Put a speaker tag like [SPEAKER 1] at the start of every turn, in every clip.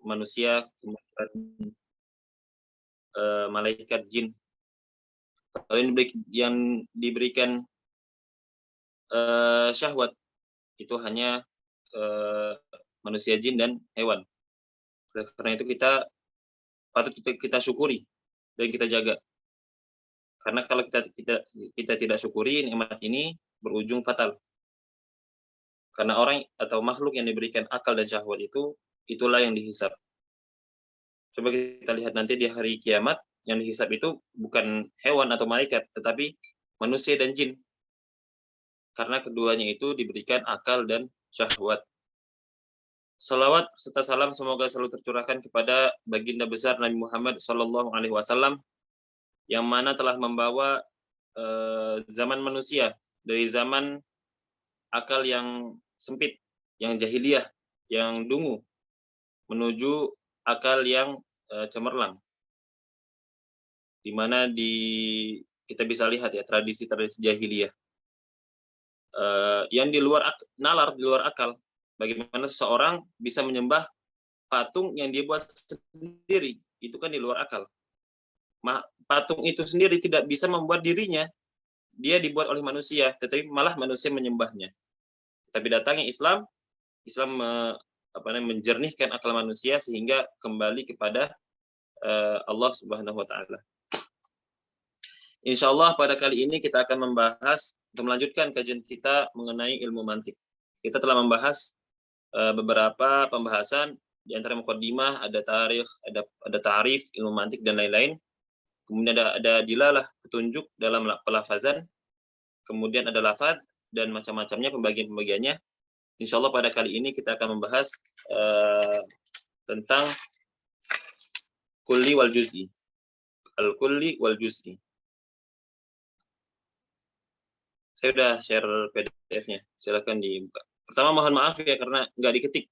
[SPEAKER 1] manusia, kemudian malaikat, jin. Kalau yang diberikan syahwat itu hanya manusia, jin, dan hewan. Karena itu kita patut kita syukuri dan kita jaga. Karena kalau kita tidak syukuri nikmat ini berujung fatal. Karena orang atau makhluk yang diberikan akal dan syahwat itulah yang dihisab. Coba kita lihat nanti di hari kiamat, yang dihisab itu bukan hewan atau malaikat, tetapi manusia dan jin. Karena keduanya itu diberikan akal dan syahwat. Salawat serta salam semoga selalu tercurahkan kepada baginda besar Nabi Muhammad SAW, yang mana telah membawa zaman manusia dari zaman akal yang sempit, yang jahiliyah, yang dungu, menuju akal yang cemerlang. Di mana kita bisa lihat ya tradisi-tradisi jahiliyah yang di luar nalar, di luar akal. Bagaimana seseorang bisa menyembah patung yang dia buat sendiri, itu kan di luar akal. Patung itu sendiri tidak bisa membuat dirinya, dia dibuat oleh manusia, tetapi malah manusia menyembahnya. Tapi datangnya Islam menjernihkan akal manusia sehingga kembali kepada Allah Subhanahu wa taala. Insyaallah pada kali ini kita akan membahas untuk melanjutkan kajian kita mengenai ilmu mantik. Kita telah membahas beberapa pembahasan, di antara muqaddimah, ada tarikh, ada ta'rif ilmu mantik dan lain-lain. Kemudian ada dilalah, petunjuk dalam pelafazan. Kemudian ada lafaz dan macam-macamnya, pembagian-pembagiannya. Insyaallah pada kali ini kita akan membahas tentang kulli wal juz'i. Al-kulli wal juz'i. Saya sudah share PDF-nya. Silakan dibuka. Pertama mohon maaf ya karena nggak diketik.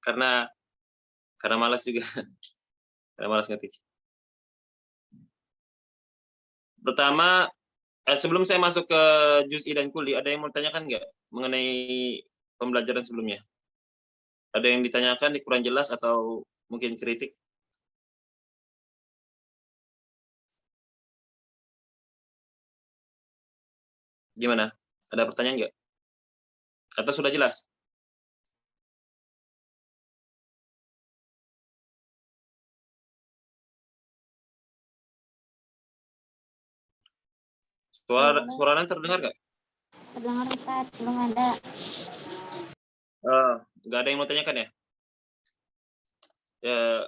[SPEAKER 1] karena malas juga. Karena malas ngetik. Pertama, sebelum saya masuk ke juz'i dan kulli, ada yang mau tanyakan nggak mengenai pembelajaran sebelumnya? Ada yang ditanyakan, kurang jelas atau mungkin kritik? Gimana? Ada pertanyaan nggak? Atau sudah jelas? Suaranya terdengar nggak?
[SPEAKER 2] Terdengar Ustaz, belum ada.
[SPEAKER 1] Nggak ada yang mau tanyakan ya?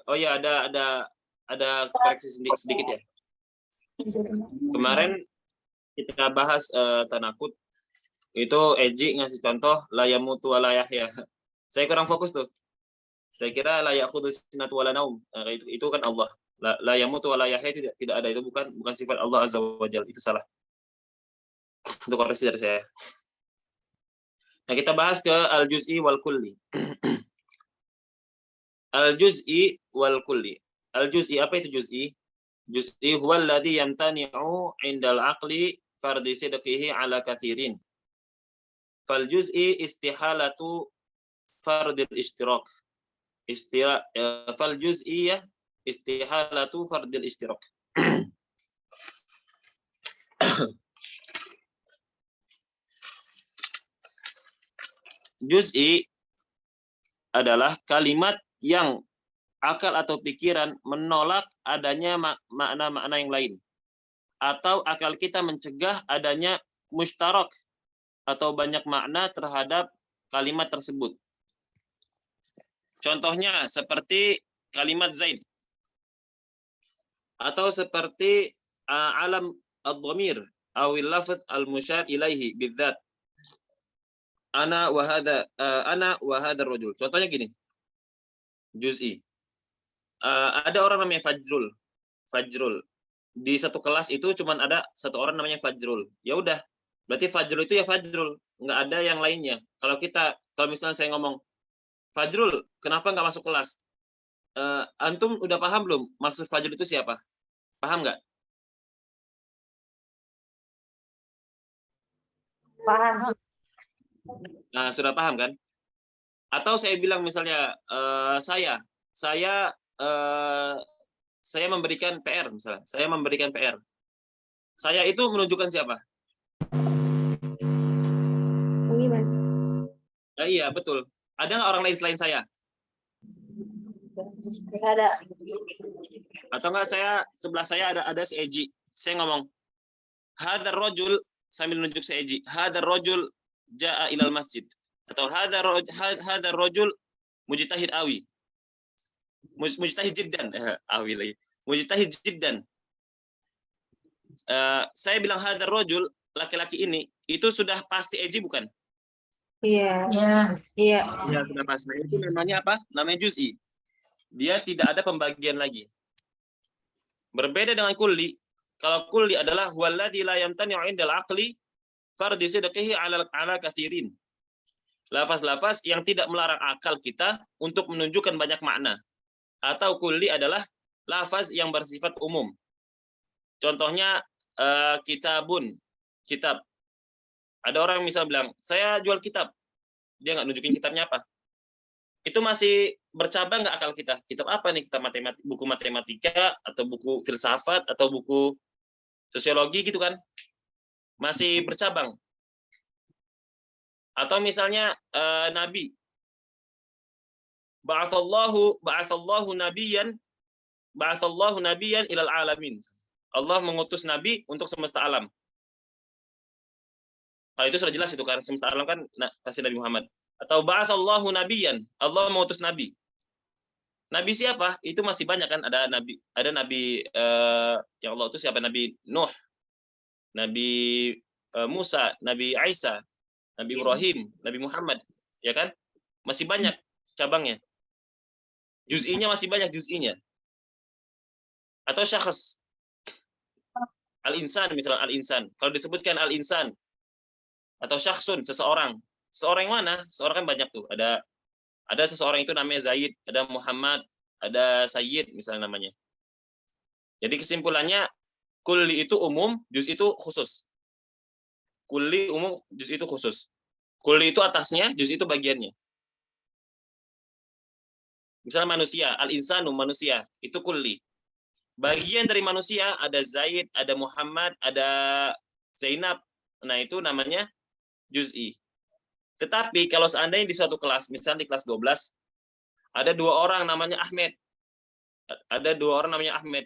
[SPEAKER 1] Oh ya, ada koreksi sedikit ya. Kemarin kita bahas tanakut, itu Eji ngasih contoh la yamutu wa la yahya. Saya kurang fokus tuh. Saya kira la ya'khudhu sinatu wa la naum. Itu kan Allah. La yamutu wa la yahya tidak ada, itu bukan sifat Allah Azza wa Jalla, itu salah. Untuk koreksi dari saya. Nah, kita bahas ke al-juz'i wal kulli. Al-juz'i wal kulli. Al-juz'i, apa itu juz'i? Juz'i huwa alladhi yamtani'u 'indal 'aqli fardi sidqihi 'ala kathirin. Fal juz'i istihalatu fardil ishtirak. Fal juz'iyah istihalatu fardil ishtirak. Juz'i adalah kalimat yang akal atau pikiran menolak adanya makna-makna yang lain, atau akal kita mencegah adanya mustarak atau banyak makna terhadap kalimat tersebut. Contohnya seperti kalimat Zaid, atau seperti alam ad-dhamir awil lafz al-musyar ilaihi bidzat. Ana wa hadha rajul. Contohnya gini. Juz'i. Ada orang namanya Fajrul. Di satu kelas itu cuma ada satu orang namanya Fajrul. Ya udah, berarti Fajrul itu ya Fajrul, nggak ada yang lainnya. Kalau misalnya saya ngomong, Fajrul, kenapa nggak masuk kelas? Antum udah paham belum maksud Fajrul itu siapa? Paham nggak?
[SPEAKER 2] Paham.
[SPEAKER 1] Nah, sudah paham kan? Atau saya bilang misalnya, saya memberikan PR misalnya. Saya memberikan PR. Saya itu menunjukkan siapa?
[SPEAKER 2] Gimana?
[SPEAKER 1] Iya, betul. Ada nggak orang lain selain saya?
[SPEAKER 2] Nggak ada.
[SPEAKER 1] Atau enggak sebelah saya ada si Eji. Saya ngomong, hadzal rajul sambil nunjuk si Eji. Hadzal rajul jaa ilal masjid. Atau hadzal rajul mujtahid awi. Mujtahid jiddan. Awi lagi. Mujtahid jiddan. Saya bilang hadzal rajul, laki-laki ini, itu sudah pasti Eji bukan?
[SPEAKER 2] Iya. Iya.
[SPEAKER 1] Ya, sudah pasti. Itu namanya apa? Namanya juz'i. Dia tidak ada pembagian lagi. Berbeda dengan kulli. Kalau kulli adalah walladzi la yamtani'u 'indal aqli fardhi sidqihi 'ala katsirin. Lafaz-lafaz yang tidak melarang akal kita untuk menunjukkan banyak makna. Atau kulli adalah lafaz yang bersifat umum. Contohnya kitabun, kitab. Ada orang misal bilang, saya jual kitab. Dia nggak nunjukin kitabnya apa. Itu masih bercabang nggak akal kita? Kitab apa nih? Kitab buku matematika, atau buku filsafat, atau buku sosiologi gitu kan? Masih bercabang. Atau misalnya nabi. Ba'atsallahu nabiyyan ilal alamin. Allah mengutus nabi untuk semesta alam. Kalau itu sudah jelas itu kan, semesta alam kan kasih Nabi Muhammad. Atau ba'atsallahu nabiyyan, Allah mengutus nabi. Nabi siapa? Itu masih banyak kan, ada nabi yang Allah itu siapa? Nabi Nuh, Nabi Musa, Nabi Isa, Nabi Ibrahim, Nabi Muhammad, ya kan? Masih banyak cabangnya. Juz'inya masih banyak juz'inya. Atau syakhs. Al-insan misalnya al-insan. Kalau disebutkan al-insan atau syakhsun, seseorang. Seseorang yang mana? Seseorang kan banyak tuh. Ada seseorang itu namanya Zaid, ada Muhammad, ada Sayyid misalnya namanya. Jadi kesimpulannya kulli itu umum, juz itu khusus. Kulli umum, juz itu khusus. Kulli itu atasnya, juz itu bagiannya. Misalnya manusia, al-insanu manusia, itu kulli. Bagian dari manusia ada Zaid, ada Muhammad, ada Zainab. Nah, itu namanya juz'i. Tetapi kalau seandainya di suatu kelas, misalnya di kelas 12, ada dua orang namanya Ahmed. Ada dua orang namanya Ahmed.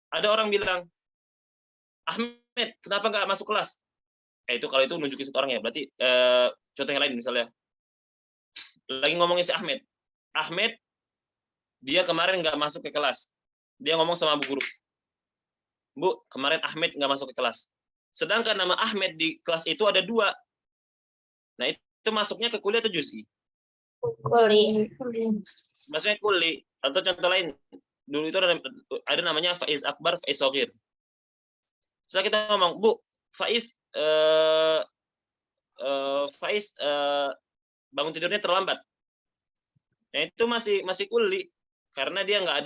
[SPEAKER 1] Ada orang bilang, Ahmed, kenapa nggak masuk kelas? Itu kalau itu nunjukin satu orang ya. Berarti contoh yang lain misalnya. Lagi ngomongin si Ahmed. Ahmed, dia kemarin nggak masuk ke kelas. Dia ngomong sama bu guru. Bu, kemarin Ahmed nggak masuk ke kelas. Sedangkan nama Ahmed di kelas itu ada dua. Nah, itu masuknya ke kuliah atau juz'i?
[SPEAKER 2] Kuli.
[SPEAKER 1] Maksudnya kuli. Atau contoh lain, dulu itu ada namanya Faiz Akbar, Faiz Shogir. Setelah kita ngomong, Bu, Faiz bangun tidurnya terlambat. Nah, itu masih kuli karena dia nggak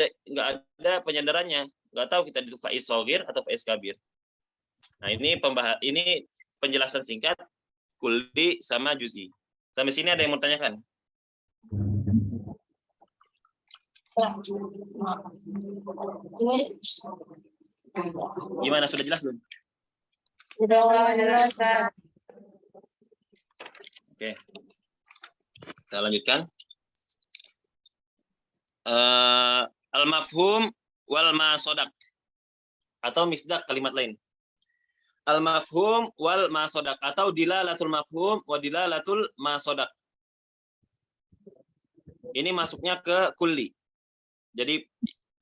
[SPEAKER 1] ada penyadarannya. Nggak tahu kita itu Faiz Shogir atau Faiz Kabir. Nah, ini penjelasan singkat kuli sama juz'i. Sampai sini ada yang mau tanyakan? Gimana, sudah jelas belum?
[SPEAKER 2] Sudah jelas.
[SPEAKER 1] Oke. Kita lanjutkan. Al-mafhum wal masodaq. Atau misdaq kalimat lain. Al-mafhum wal masodaq. Atau dilalatul mafhum wa dilalatul masodaq. Ini masuknya ke kulli. Jadi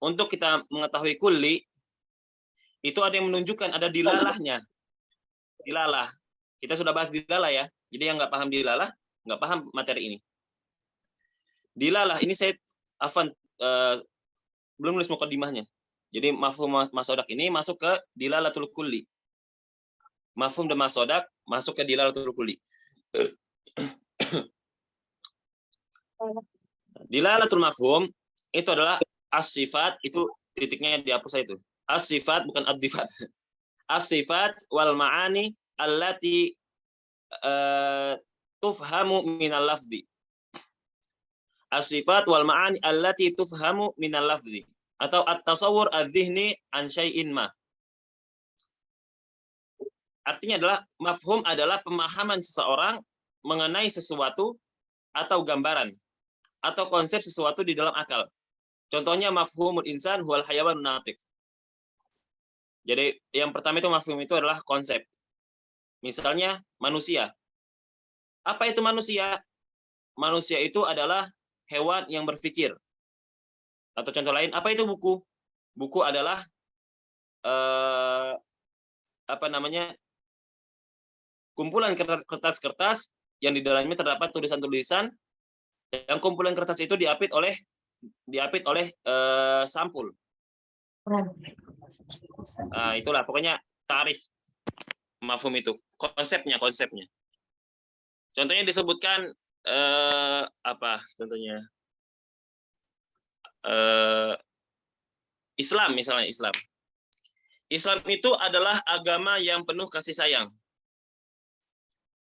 [SPEAKER 1] untuk kita mengetahui kulli, itu ada yang menunjukkan, ada dilalahnya. Dilalah. Kita sudah bahas dilalah ya. Jadi yang nggak paham dilalah, nggak paham materi ini. Dilalah, ini saya belum nulis mukadimahnya. Jadi mafhum masodaq ini masuk ke dilalatul kulli. Mafhum dan masodaq masuk ke dilalatul kulli. Dilalatul mafhum itu adalah as-sifat, itu titiknya dihapus saya itu. As-sifat bukan ad-difat. As-sifat wal ma'ani allati tufhamu minal lafzi. as-sifat wal ma'ani allati tufhamu minal lafzi atau at-tasawwur adz-dzihni an syai'in ma. Artinya adalah mafhum adalah pemahaman seseorang mengenai sesuatu atau gambaran atau konsep sesuatu di dalam akal. Contohnya mafhumul insan huwal hayawanun natiq. Jadi yang pertama itu mafhum itu adalah konsep. Misalnya manusia. Apa itu manusia? Manusia itu adalah hewan yang berpikir. Atau contoh lain, apa itu buku? Buku adalah kumpulan kertas-kertas yang di dalamnya terdapat tulisan-tulisan. Yang kumpulan kertas itu diapit oleh sampul. Itulah pokoknya tarif mafhum itu, konsepnya. Contohnya disebutkan contohnya Islam, misalnya Islam. Islam itu adalah agama yang penuh kasih sayang.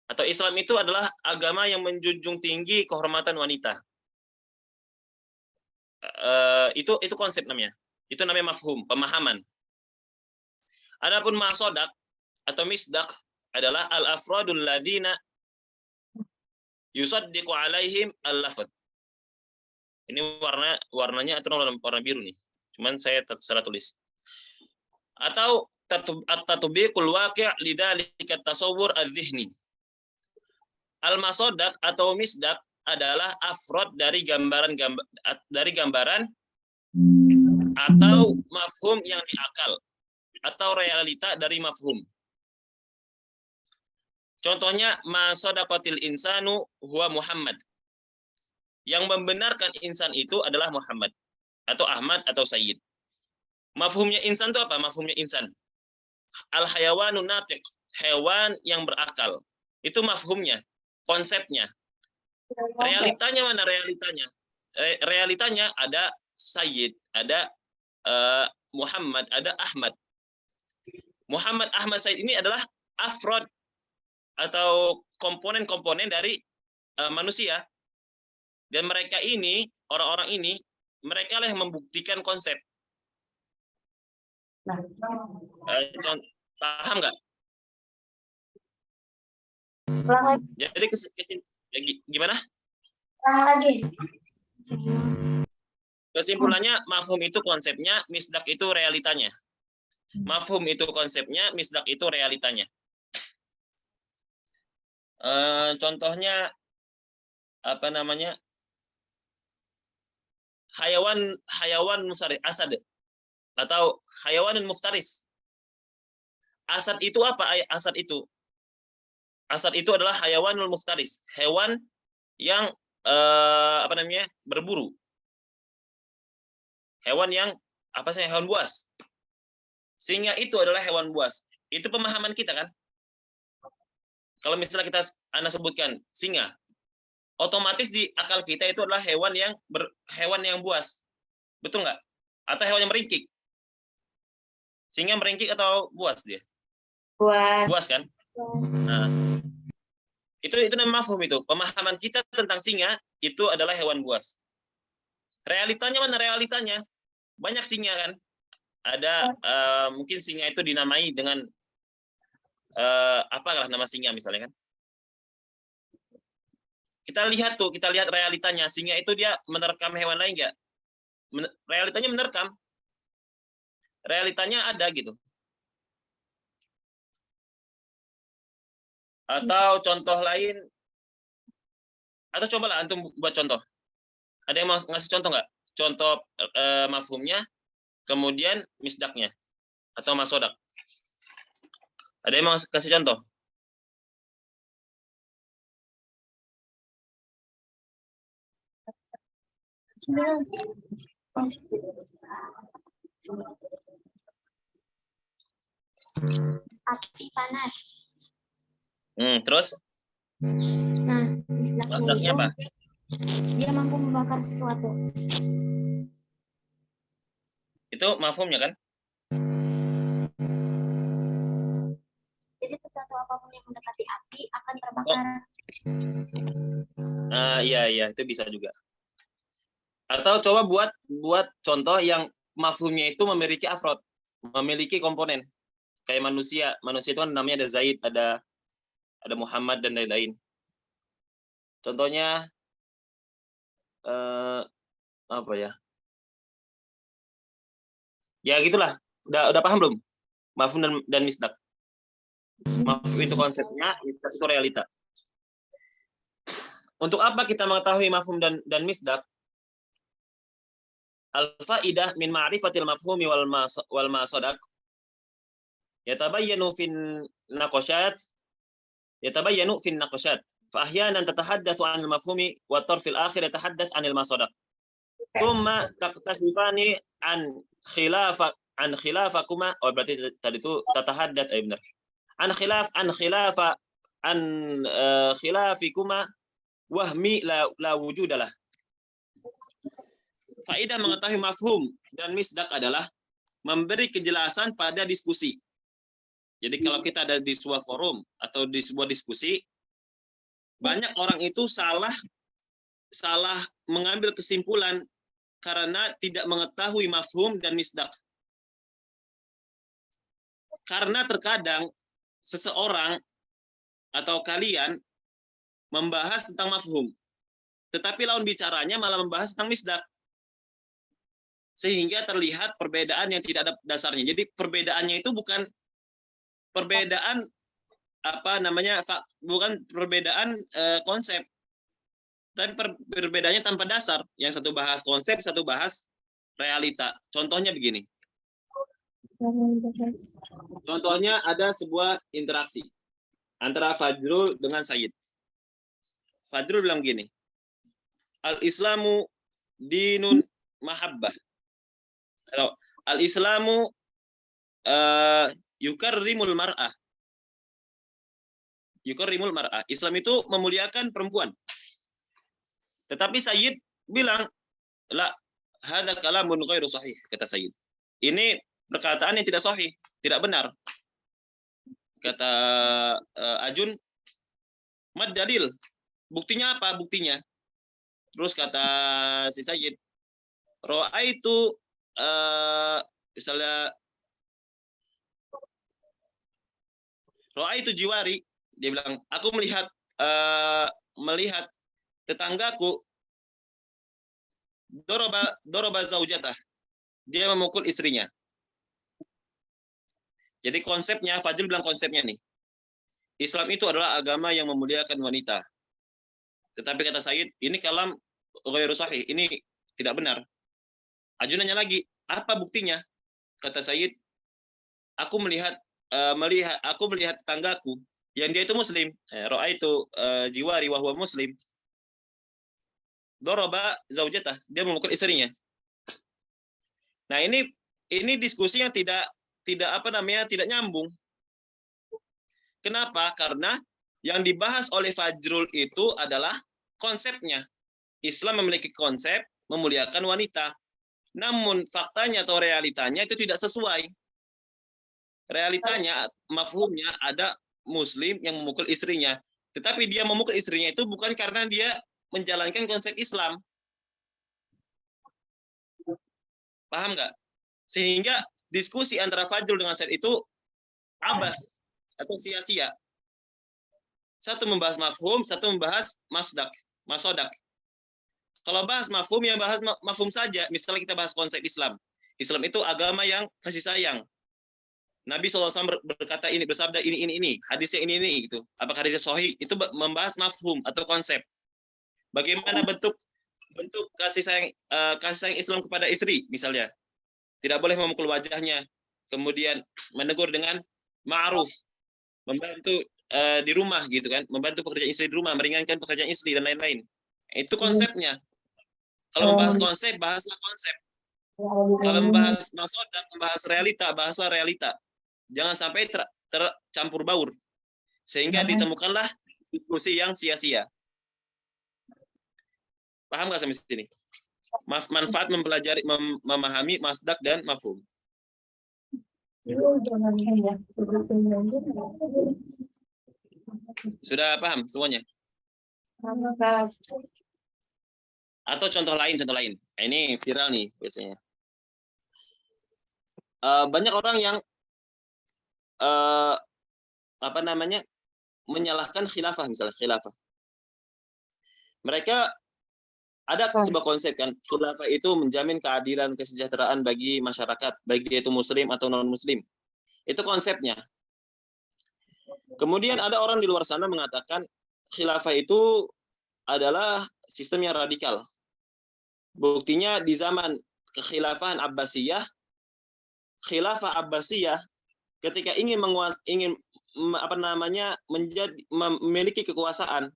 [SPEAKER 1] Atau Islam itu adalah agama yang menjunjung tinggi kehormatan wanita. Itu konsep namanya. Itu namanya mafhum, pemahaman. Adapun masodak atau misdak adalah al-afradul ladzina yusaddiqu alaihim al-lafadz. Ini warnanya itu warna biru nih. Cuman saya salah tulis. Atau at-tatbiqul waqi' lidzalika tasawwur adz-dzihni. Al-masodak atau misdak adalah afrod dari gambaran atau mafhum yang diakal atau realita dari mafhum. Contohnya masodaqatil insanu huwa Muhammad. Yang membenarkan insan itu adalah Muhammad atau Ahmad atau Sayyid. Mafhumnya insan itu apa? Mafhumnya insan. Al-hayawanun natiq, hewan yang berakal. Itu mafhumnya, konsepnya. Realitanya mana realitanya? Realitanya ada Sayyid, ada Muhammad, ada Ahmad. Muhammad, Ahmad, Sayyid ini adalah afrod atau komponen-komponen dari manusia. Dan mereka ini, orang-orang ini, mereka lah yang membuktikan konsep. Paham nggak? Jadi gimana?
[SPEAKER 2] Lagi.
[SPEAKER 1] Kesimpulannya, mafhum itu konsepnya, misdak itu realitanya. Mafhum itu konsepnya, misdak itu realitanya. Contohnya apa namanya? Hayawan musari asad atau hayawanun muftaris. Asad itu apa? Asad itu adalah hayawanul muftaris, hewan yang berburu. Hewan yang hewan buas. Singa itu adalah hewan buas. Itu pemahaman kita kan? Kalau misalnya Anda sebutkan singa, otomatis di akal kita itu adalah hewan yang buas. Betul nggak? Atau hewan yang meringkik? Singa meringkik atau buas dia?
[SPEAKER 2] Buas.
[SPEAKER 1] Buas kan? Nah, itu namanya mafhum itu. Pemahaman kita tentang singa itu adalah hewan buas. Realitanya mana realitanya? Banyak singa kan? Ada mungkin singa itu dinamai dengan apalah nama singa misalnya kan? Kita lihat realitanya. Singa itu dia menerkam hewan lain nggak? Realitanya menerkam. Realitanya ada gitu. Atau contoh lain, atau cobalah antum buat contoh. Ada yang mau ngasih contoh nggak? Contoh mafhumnya, kemudian misdaknya, atau masodak. Ada yang mau kasih contoh?
[SPEAKER 2] Api panas.
[SPEAKER 1] Terus?
[SPEAKER 2] Nah,
[SPEAKER 1] Masdaknya apa?
[SPEAKER 2] Dia mampu membakar sesuatu.
[SPEAKER 1] Itu mafhumnya kan?
[SPEAKER 2] Jadi sesuatu apapun yang mendekati api akan terbakar.
[SPEAKER 1] Iya, itu bisa juga. Atau coba buat contoh yang mafhumnya itu memiliki afrod, memiliki komponen. Kayak manusia itu kan namanya ada Zaid, ada Muhammad dan lain-lain. Contohnya apa ya? Ya gitulah. Udah paham belum? Mafhum dan misdak. Mafhum itu konsepnya, misdak itu realita. Untuk apa kita mengetahui mafhum dan misdak? Al-faidah min ma'rifatil mafhumi wal masadaq yatabayyanu fin naqashat fa ahyanan tatahaddatsu 'anil mafhumi wa tarfil akhir yatahaddath 'anil masadaq thumma taqtasifani an khilafakuma. Oh, berarti tadi itu tatahaddath, benar. An khilafikuma wahmi la wujudalah. Faedah mengetahui mafhum dan misdak adalah memberi kejelasan pada diskusi. Jadi kalau kita ada di sebuah forum atau di sebuah diskusi, banyak orang itu salah mengambil kesimpulan karena tidak mengetahui mafhum dan misdak. Karena terkadang seseorang atau kalian membahas tentang mafhum, tetapi lawan bicaranya malah membahas tentang misdak. Sehingga terlihat perbedaan yang tidak ada dasarnya. Jadi perbedaannya itu bukan perbedaan bukan perbedaan konsep, tapi perbedaannya tanpa dasar. Yang satu bahas konsep, satu bahas realita. Contohnya begini. Contohnya ada sebuah interaksi antara Fajrul dengan Sayyid. Fajrul bilang gini, Al-Islamu dinun mahabbah. Al-Islamu yukarrimul mar'ah. Islam itu memuliakan perempuan. Tetapi Sayyid bilang, la, hadza kalamun ghairu sahih, kata Sayyid. Ini perkataan yang tidak sahih, tidak benar. Kata Ajun, mad dalil. Buktinya apa? Buktinya. Terus kata si Sayyid, ra'aitu misalnya ra'aitu jiwari, dia bilang, aku melihat tetanggaku doroba zaujatah, dia memukul istrinya. Jadi konsepnya, Fajrul bilang konsepnya nih, Islam itu adalah agama yang memuliakan wanita. Tetapi kata Sayyid, ini kalam ghairu sahih, ini tidak benar. Ajun nanya lagi, apa buktinya? Kata Sayyid, aku melihat tetanggaku yang dia itu muslim. Ra'aitu jiwari wa huwa muslim. Doroba zaujatah, dia memukul istrinya. Nah, ini diskusi yang tidak nyambung. Kenapa? Karena yang dibahas oleh Fajrul itu adalah konsepnya. Islam memiliki konsep memuliakan wanita. Namun faktanya atau realitanya itu tidak sesuai. Realitanya, mafhumnya ada muslim yang memukul istrinya. Tetapi dia memukul istrinya itu bukan karena dia menjalankan konsep Islam. Paham nggak? Sehingga diskusi antara Fajrul dengan Said itu abas atau sia-sia. Satu membahas mafhum, satu membahas masodak. Kalau bahas mafhum, ya bahas mafhum saja. Misalnya kita bahas konsep Islam. Islam itu agama yang kasih sayang. Nabi SAW berkata ini, bersabda ini. Hadisnya ini gitu. Apakah hadisnya sahih? Itu membahas mafhum atau konsep. Bagaimana bentuk kasih sayang Islam kepada istri, misalnya. Tidak boleh memukul wajahnya. Kemudian menegur dengan ma'ruf. Membantu di rumah gitu kan. Membantu pekerjaan istri di rumah, meringankan pekerjaan istri dan lain-lain. Itu konsepnya. Kalau membahas konsep, bahaslah konsep. Kalau membahas masodak, membahas realita, bahaslah realita. Jangan sampai tercampur baur. Sehingga ditemukanlah diskusi yang sia-sia. Paham nggak sampai sini? Manfaat mempelajari, memahami masdak dan mafhum. Sudah paham semuanya? Atau contoh lain. Nah, ini viral nih biasanya. Banyak orang yang apa namanya menyalahkan khilafah, misalnya khilafah. Mereka ada sebuah konsep kan, khilafah itu menjamin keadilan, kesejahteraan bagi masyarakat, baik dia itu muslim atau non muslim. Itu konsepnya. Kemudian ada orang di luar sana mengatakan khilafah itu adalah sistem yang radikal. Buktinya di zaman kekhilafahan Abbasiyah, khilafah Abbasiyah ketika ingin memiliki kekuasaan,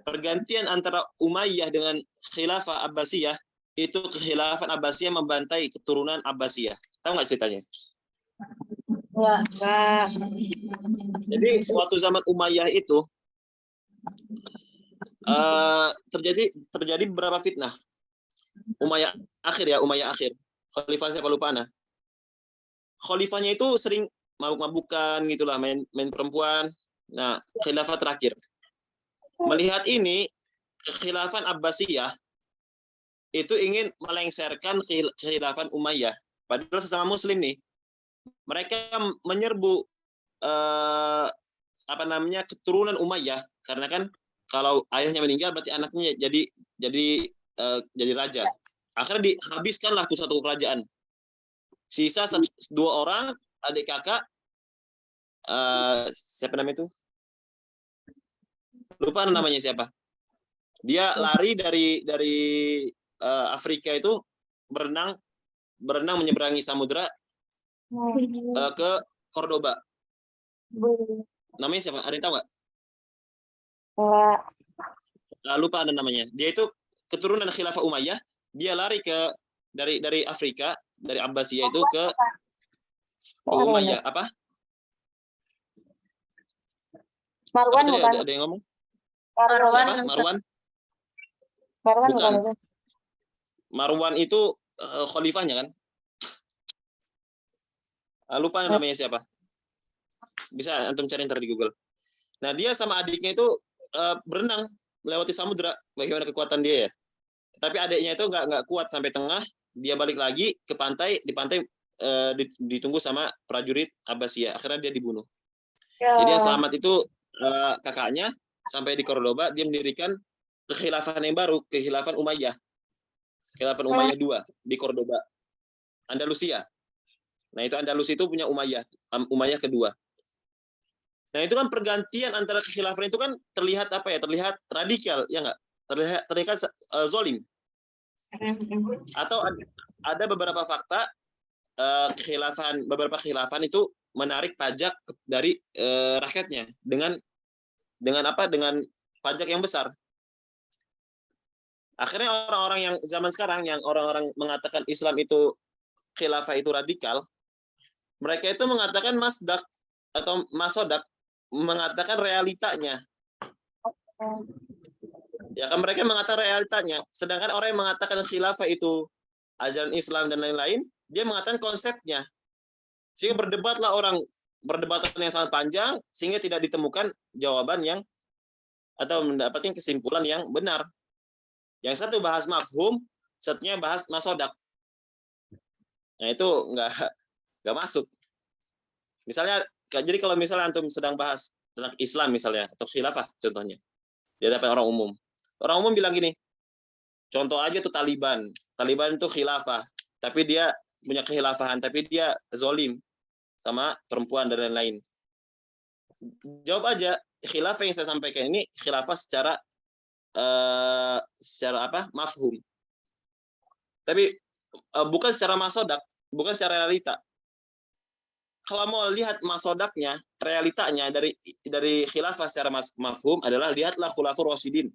[SPEAKER 1] pergantian antara Umayyah dengan khilafah Abbasiyah, itu kekhilafan Abbasiyah membantai keturunan Abbasiyah. Tahu nggak ceritanya?
[SPEAKER 2] Enggak.
[SPEAKER 1] Jadi waktu zaman Umayyah itu terjadi beberapa fitnah. Umayyah akhir. Khalifah siapa lupa nah. Khalifahnya itu sering mabuk-mabukan gitulah, main perempuan. Nah, khilafah terakhir. Melihat ini, kekhilafan Abbasiyah itu ingin melengsarkan kekhilafan Umayyah. Padahal sesama muslim nih. Mereka menyerbu keturunan Umayyah, karena kan kalau ayahnya meninggal berarti anaknya jadi raja. Akhirnya dihabiskanlah tuh satu kerajaan. Sisa 2 orang adik kakak, siapa namanya itu? Lupa namanya siapa. Dia lari dari Afrika itu berenang menyeberangi samudra ke Cordoba. Namanya siapa? Ada yang tahu nggak? Lupa ada namanya. Dia itu keturunan Khilafah Umayyah. Dia lari dari Afrika, dari Abbasiyah itu ke Umayyah. Apa?
[SPEAKER 2] Marwan
[SPEAKER 1] apa
[SPEAKER 2] bukan?
[SPEAKER 1] ada yang ngomong?
[SPEAKER 2] Marwan.
[SPEAKER 1] Bukan. Marwan itu khalifahnya kan? Lupa namanya siapa. Bisa antum cari ntar di Google. Nah, dia sama adiknya itu berenang melewati samudra. Bagaimana kekuatan dia ya? Tapi adiknya itu nggak kuat sampai tengah. Dia balik lagi ke pantai. Di pantai ditunggu sama prajurit Abbasiyah. Akhirnya dia dibunuh. Jadi yang selamat itu kakaknya. Sampai di Cordoba dia mendirikan kekhilafan yang baru, kekhilafan Umayyah. Khilafan Umayyah 2 di Cordoba, Andalusia. Nah, itu Andalus itu punya Umayyah kedua. Nah, itu kan pergantian antara kekhilafan itu kan terlihat apa ya? Terlihat radikal, ya nggak? Terlihat zolim. Atau ada beberapa fakta beberapa khilafan itu menarik pajak dari rakyatnya dengan apa? Dengan pajak yang besar. Akhirnya orang-orang yang zaman sekarang, yang orang-orang mengatakan Islam itu khilafah itu radikal, mereka itu mengatakan masdak atau masodak, mengatakan realitanya. Ya kan, mereka mengatakan realitanya. Sedangkan orang yang mengatakan khilafah itu ajaran Islam dan lain-lain, dia mengatakan konsepnya. Sehingga berdebatlah orang, perdebatan yang sangat panjang, sehingga tidak ditemukan jawaban yang atau mendapatkan kesimpulan yang benar. Yang satu bahas mafhum, satunya bahas masodak. Nah, itu nggak masuk. Misalnya, jadi kalau misalnya antum sedang bahas tentang Islam misalnya, atau khilafah contohnya, di hadapan orang umum. Orang umum bilang gini, contoh aja tuh Taliban. Taliban itu khilafah, tapi dia punya kehilafahan, tapi dia zolim sama perempuan dan lain-lain. Jawab aja, khilafah yang saya sampaikan ini khilafah secara apa? Mafhum. Tapi bukan secara masodak, bukan secara realita. Kalau mau lihat masodaknya, realitanya dari khilafah secara mafhum adalah lihatlah Khulafaur Rasyidin.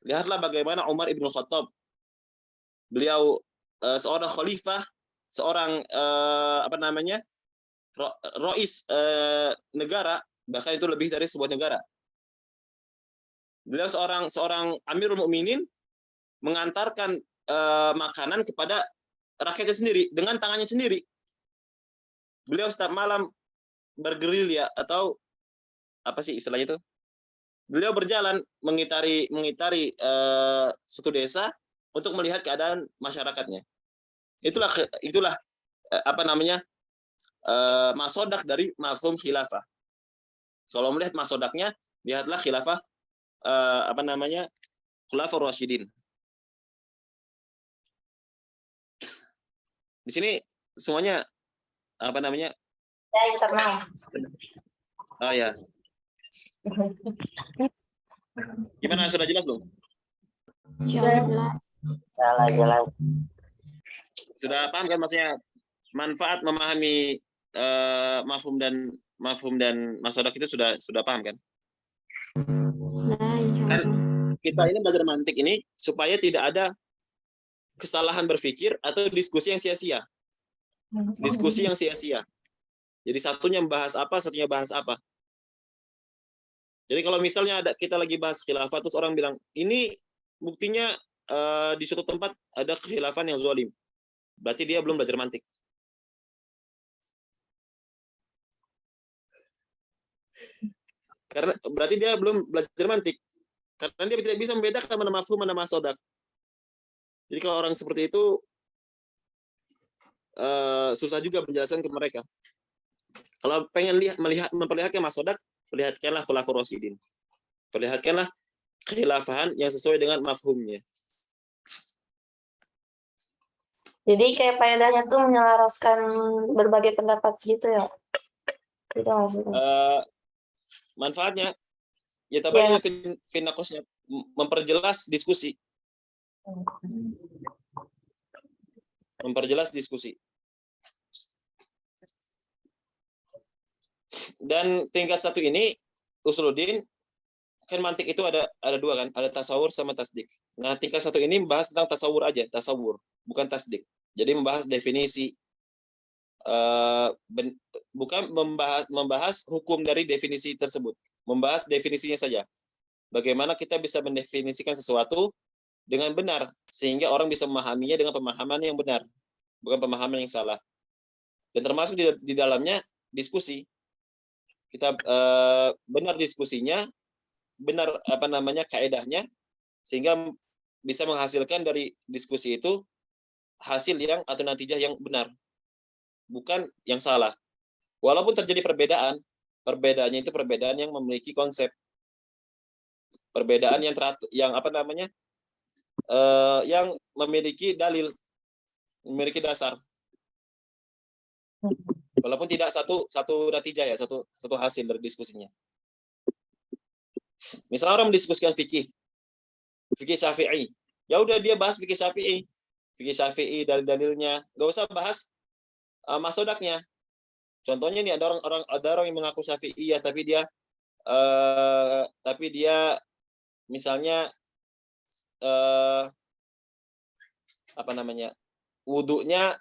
[SPEAKER 1] Lihatlah bagaimana Umar ibn Khattab. Beliau seorang khalifah, seorang rois negara, bahkan itu lebih dari sebuah negara. Beliau seorang Amirul Mukminin, mengantarkan makanan kepada rakyatnya sendiri dengan tangannya sendiri. Beliau setiap malam bergerilya, atau apa sih istilahnya itu? Beliau berjalan mengitari suatu desa untuk melihat keadaan masyarakatnya. Itulah apa namanya masodak dari mafhum khilafah. Kalau melihat masodaknya, lihatlah khilafah apa namanya khulafur rasyidin. Di sini semuanya apa namanya?
[SPEAKER 2] Ya, internal.
[SPEAKER 1] Oh ya. Gimana, sudah jelas belum?
[SPEAKER 2] Jelas.
[SPEAKER 3] Jalan-jalan.
[SPEAKER 1] Sudah paham kan maksudnya manfaat memahami mafhum dan masodak itu sudah paham kan? Kan kita ini belajar mantik ini supaya tidak ada kesalahan berpikir atau diskusi yang sia-sia. Diskusi yang sia-sia. Jadi satunya bahas apa, satunya bahas apa. Jadi kalau misalnya kita lagi bahas khilafah, terus orang bilang, ini buktinya di suatu tempat ada kekhilafan yang zalim. Berarti dia belum belajar mantik. Karena berarti dia belum belajar mantik. Karena dia tidak bisa membedakan mana mafhum, mana masodak. Jadi kalau orang seperti itu susah juga menjelaskan ke mereka. Kalau pengen memperlihatkan masodak, perlihatkanlah khulafur rasyidin. Perlihatkanlah khilafahan yang sesuai dengan mafhumnya.
[SPEAKER 2] Jadi kayak faedahnya tuh menyelaraskan berbagai pendapat gitu ya? Itu maksudnya.
[SPEAKER 1] Manfaatnya, ya tabayun fi naqasnya, memperjelas diskusi. Memperjelas diskusi. Dan tingkat satu ini, usuluddin, kan mantik itu ada dua kan, ada tasawur sama tasdik. Nah, tingkat satu ini membahas tentang tasawur aja, tasawur, bukan tasdik. Jadi membahas definisi, bukan membahas hukum dari definisi tersebut, membahas definisinya saja. Bagaimana kita bisa mendefinisikan sesuatu dengan benar, sehingga orang bisa memahaminya dengan pemahaman yang benar, bukan pemahaman yang salah. Dan termasuk di dalamnya diskusi. Kita benar diskusinya, benar apa namanya kaedahnya, sehingga bisa menghasilkan dari diskusi itu hasil yang atau natijah yang benar, bukan yang salah. Walaupun terjadi perbedaan, perbedaannya itu perbedaan yang memiliki konsep, perbedaan yang apa namanya yang memiliki dalil, memiliki dasar. Walaupun tidak satu natijah ya, satu hasil dari diskusinya. Misalnya orang mendiskusikan fikih Syafi'i, ya udah dia bahas fikih Syafi'i dalil-dalilnya, nggak usah bahas masodaknya. Contohnya nih ada orang yang mengaku Syafi'i ya, tapi dia misalnya apa namanya wudunya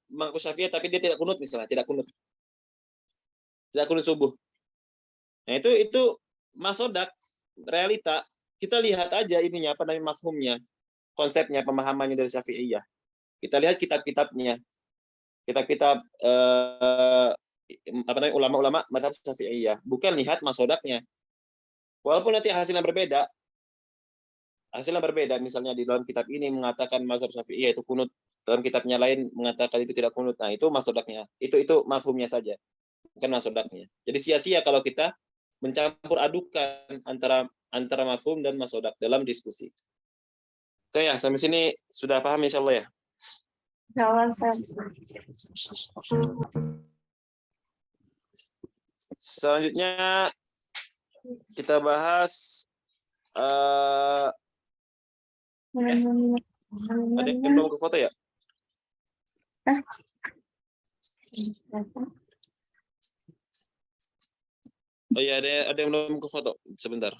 [SPEAKER 1] mengaku Syafi'i tapi dia tidak kunut misalnya, tidak kunut subuh. Nah itu masodak, realita. Kita lihat aja ininya apa namanya mafhumnya, konsepnya, pemahamannya dari Syafi'iyah. Kita lihat kitab-kitabnya, kitab-kitab apa namanya ulama-ulama mazhab Syafi'iyah, bukan lihat masodaknya. Walaupun nanti hasilnya berbeda, misalnya di dalam kitab ini mengatakan mazhab Syafi'iyah itu kunut, dalam kitabnya lain mengatakan itu tidak kunut. Nah, itu masodaknya. Itu mafhumnya saja, bukan masodaknya. Jadi sia-sia kalau kita mencampur adukan antara mafhum dan masodak dalam diskusi. Oke ya, sampai sini sudah paham insyaallah ya.
[SPEAKER 2] Jangan saya.
[SPEAKER 1] Selanjutnya kita bahas ada yang belum ke foto ya? Oh iya, ada yang belum ke foto. Sebentar.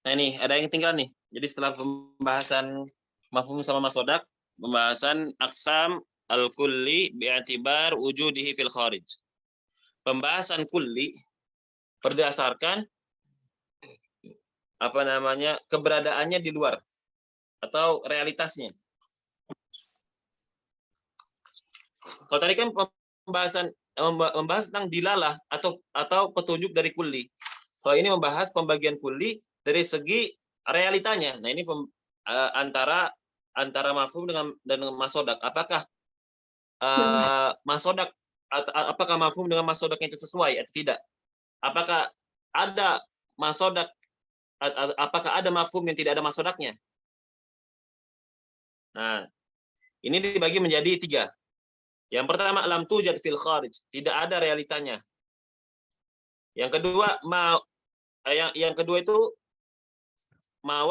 [SPEAKER 1] Nah ini ada yang tinggal nih. Jadi setelah pembahasan mafhum sama masodak, pembahasan aksam al-kulli bi'atibar wujudihi fil kharij. Pembahasan kulli berdasarkan keberadaannya di luar atau realitasnya. Kalau tadi kan membahas tentang dilalah atau petunjuk dari kulli. Kalau ini membahas pembagian kulli dari segi realitanya. Nah, ini antara mafhum dengan masodak. Apakah masodak apakah mafhum dengan masodaknya itu sesuai atau tidak? Apakah ada masodak apakah ada mafhum yang tidak ada masodaknya? Nah, ini dibagi menjadi 3. Yang pertama, lam tujad fil kharij, tidak ada realitanya. Yang kedua, yang kedua itu ma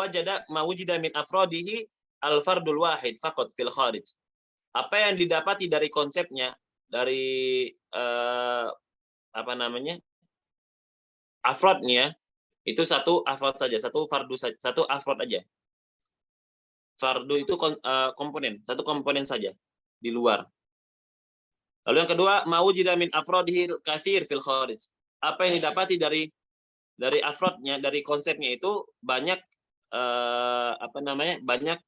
[SPEAKER 1] wujida min afrodihi al fardul wahid faqat fil kharij. Apa yang didapati dari konsepnya, dari afrodnya, itu satu afrod saja, satu fardu saja, satu afrod aja. Fardu itu komponen, satu komponen saja di luar. Lalu yang kedua, mawujida min afrodihi katsir fil kharij. Apa yang didapati dari afrodnya, dari konsepnya itu banyak banyak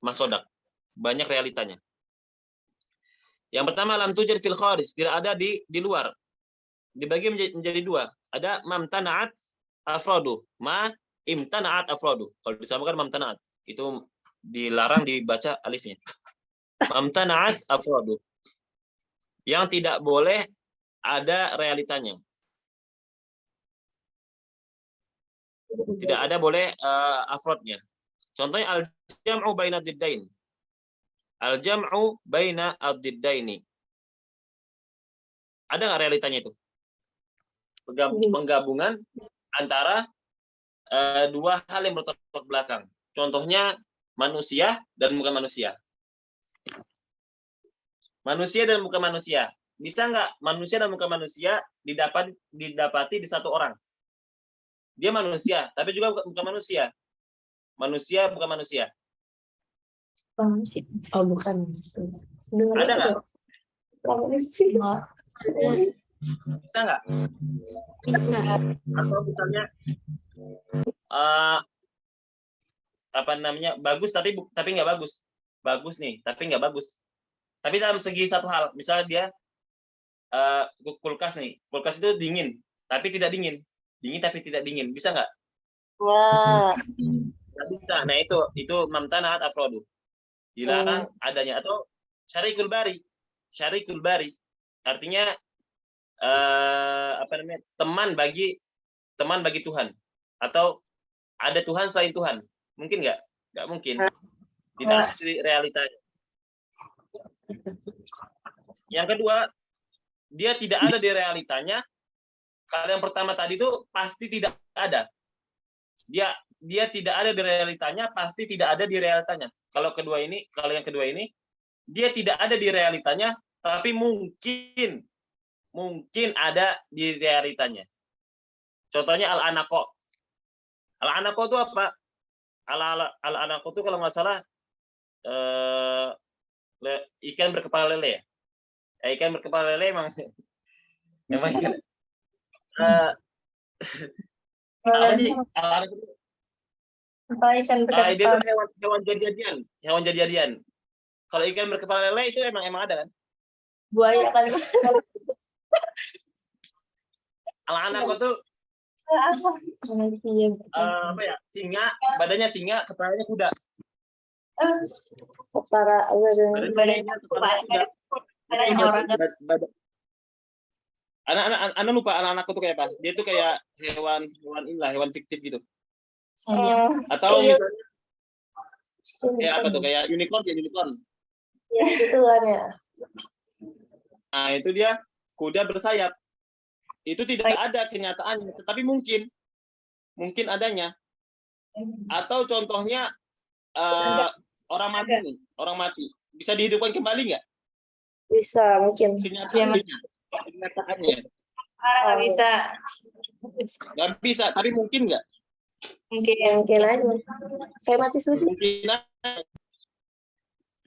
[SPEAKER 1] masodak, banyak realitanya. Yang pertama, lam tujad fil kharij, tidak ada di luar. Dibagi menjadi 2. Ada mamtana'at afrodu, ma imtana'at afrodu. Kalau disamakan mamtana'at, itu dilarang dibaca alifnya. Mamtana'at afrodu, yang tidak boleh ada realitanya. Tidak ada boleh afrodnya. Contohnya al-jam'u baina ad-diddain. Al-jam'u baina ad-diddaini. Ada nggak realitanya itu? Penggabungan antara 2 hal yang bertolak belakang. Contohnya manusia dan bukan manusia. Manusia dan bukan manusia. Bisa nggak manusia dan bukan manusia didapati di satu orang? Dia manusia, tapi juga bukan manusia. Manusia bukan manusia.
[SPEAKER 2] Oh, bukan.
[SPEAKER 1] Ada nggak?
[SPEAKER 2] Manusia.
[SPEAKER 1] Bisa nggak? Atau misalnya bagus tapi nggak bagus. Bagus nih, tapi nggak bagus. Tapi dalam segi satu hal, misalnya dia kulkas nih, kulkas itu dingin, tapi tidak dingin. Dingin tapi tidak dingin, bisa nggak?
[SPEAKER 2] Ya.
[SPEAKER 1] Nggak bisa. Nah itu mamtana'at afrodu, dilarang adanya. Atau syarikul bari, artinya teman bagi Tuhan, atau ada Tuhan selain Tuhan. Mungkin nggak? Nggak mungkin. Tidak ada realitanya. Yang kedua, dia tidak ada di realitanya. Kalau yang pertama tadi itu pasti tidak ada. Dia tidak ada di realitanya, pasti tidak ada di realitanya. Kalau yang kedua ini, dia tidak ada di realitanya, tapi mungkin ada di realitanya. Contohnya al-anaqo. Al-anaqo itu apa? Al-anaqo itu kalau nggak salah ikan berkepala lele. Ikan berkepala lele emang ikan. Apa sih? Itu hewan jadi-jadian. Kalau ikan berkepala lele itu emang ada kan?
[SPEAKER 2] Buaya kan.
[SPEAKER 1] Al-anaqo itu singa, badannya singa, kepalanya kuda. Anak lupa anak-anakku tuh kayak apa? Dia tuh kayak hewan fiktif gitu. Atau misalnya kayak apa tuh? Kayak unicorn.
[SPEAKER 2] Ya, itu kan ya.
[SPEAKER 1] Nah, itu dia kuda bersayap. Itu tidak ada kenyataannya, tetapi mungkin adanya. Atau contohnya orang mati bisa dihidupkan kembali nggak?
[SPEAKER 2] Bisa, mungkin.
[SPEAKER 1] Kenyataannya.
[SPEAKER 2] Nggak bisa.
[SPEAKER 1] Nggak bisa, tapi mungkin nggak?
[SPEAKER 2] Mungkin aja. Kayak mati suri.
[SPEAKER 1] Mungkin.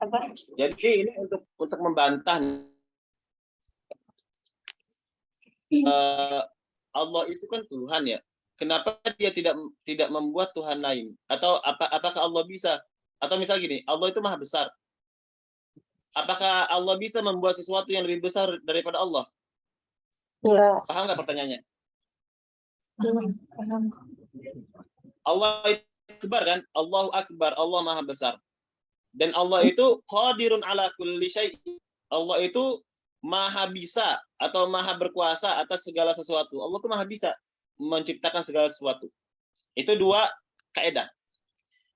[SPEAKER 2] Apa?
[SPEAKER 1] Jadi ini untuk membantah Allah itu kan Tuhan ya. Kenapa dia tidak membuat Tuhan lain? Atau apakah Allah bisa? Atau misal gini, Allah itu maha besar. Apakah Allah bisa membuat sesuatu yang lebih besar daripada Allah?
[SPEAKER 2] Enggak.
[SPEAKER 1] Paham nggak pertanyaannya?
[SPEAKER 2] Paham.
[SPEAKER 1] Allah itu akbar kan? Allahu akbar, Allah maha besar. Dan Allah itu qadirun ala kulli syai'. Allah itu maha bisa atau maha berkuasa atas segala sesuatu. Allah itu maha bisa menciptakan segala sesuatu. Itu dua kaidah.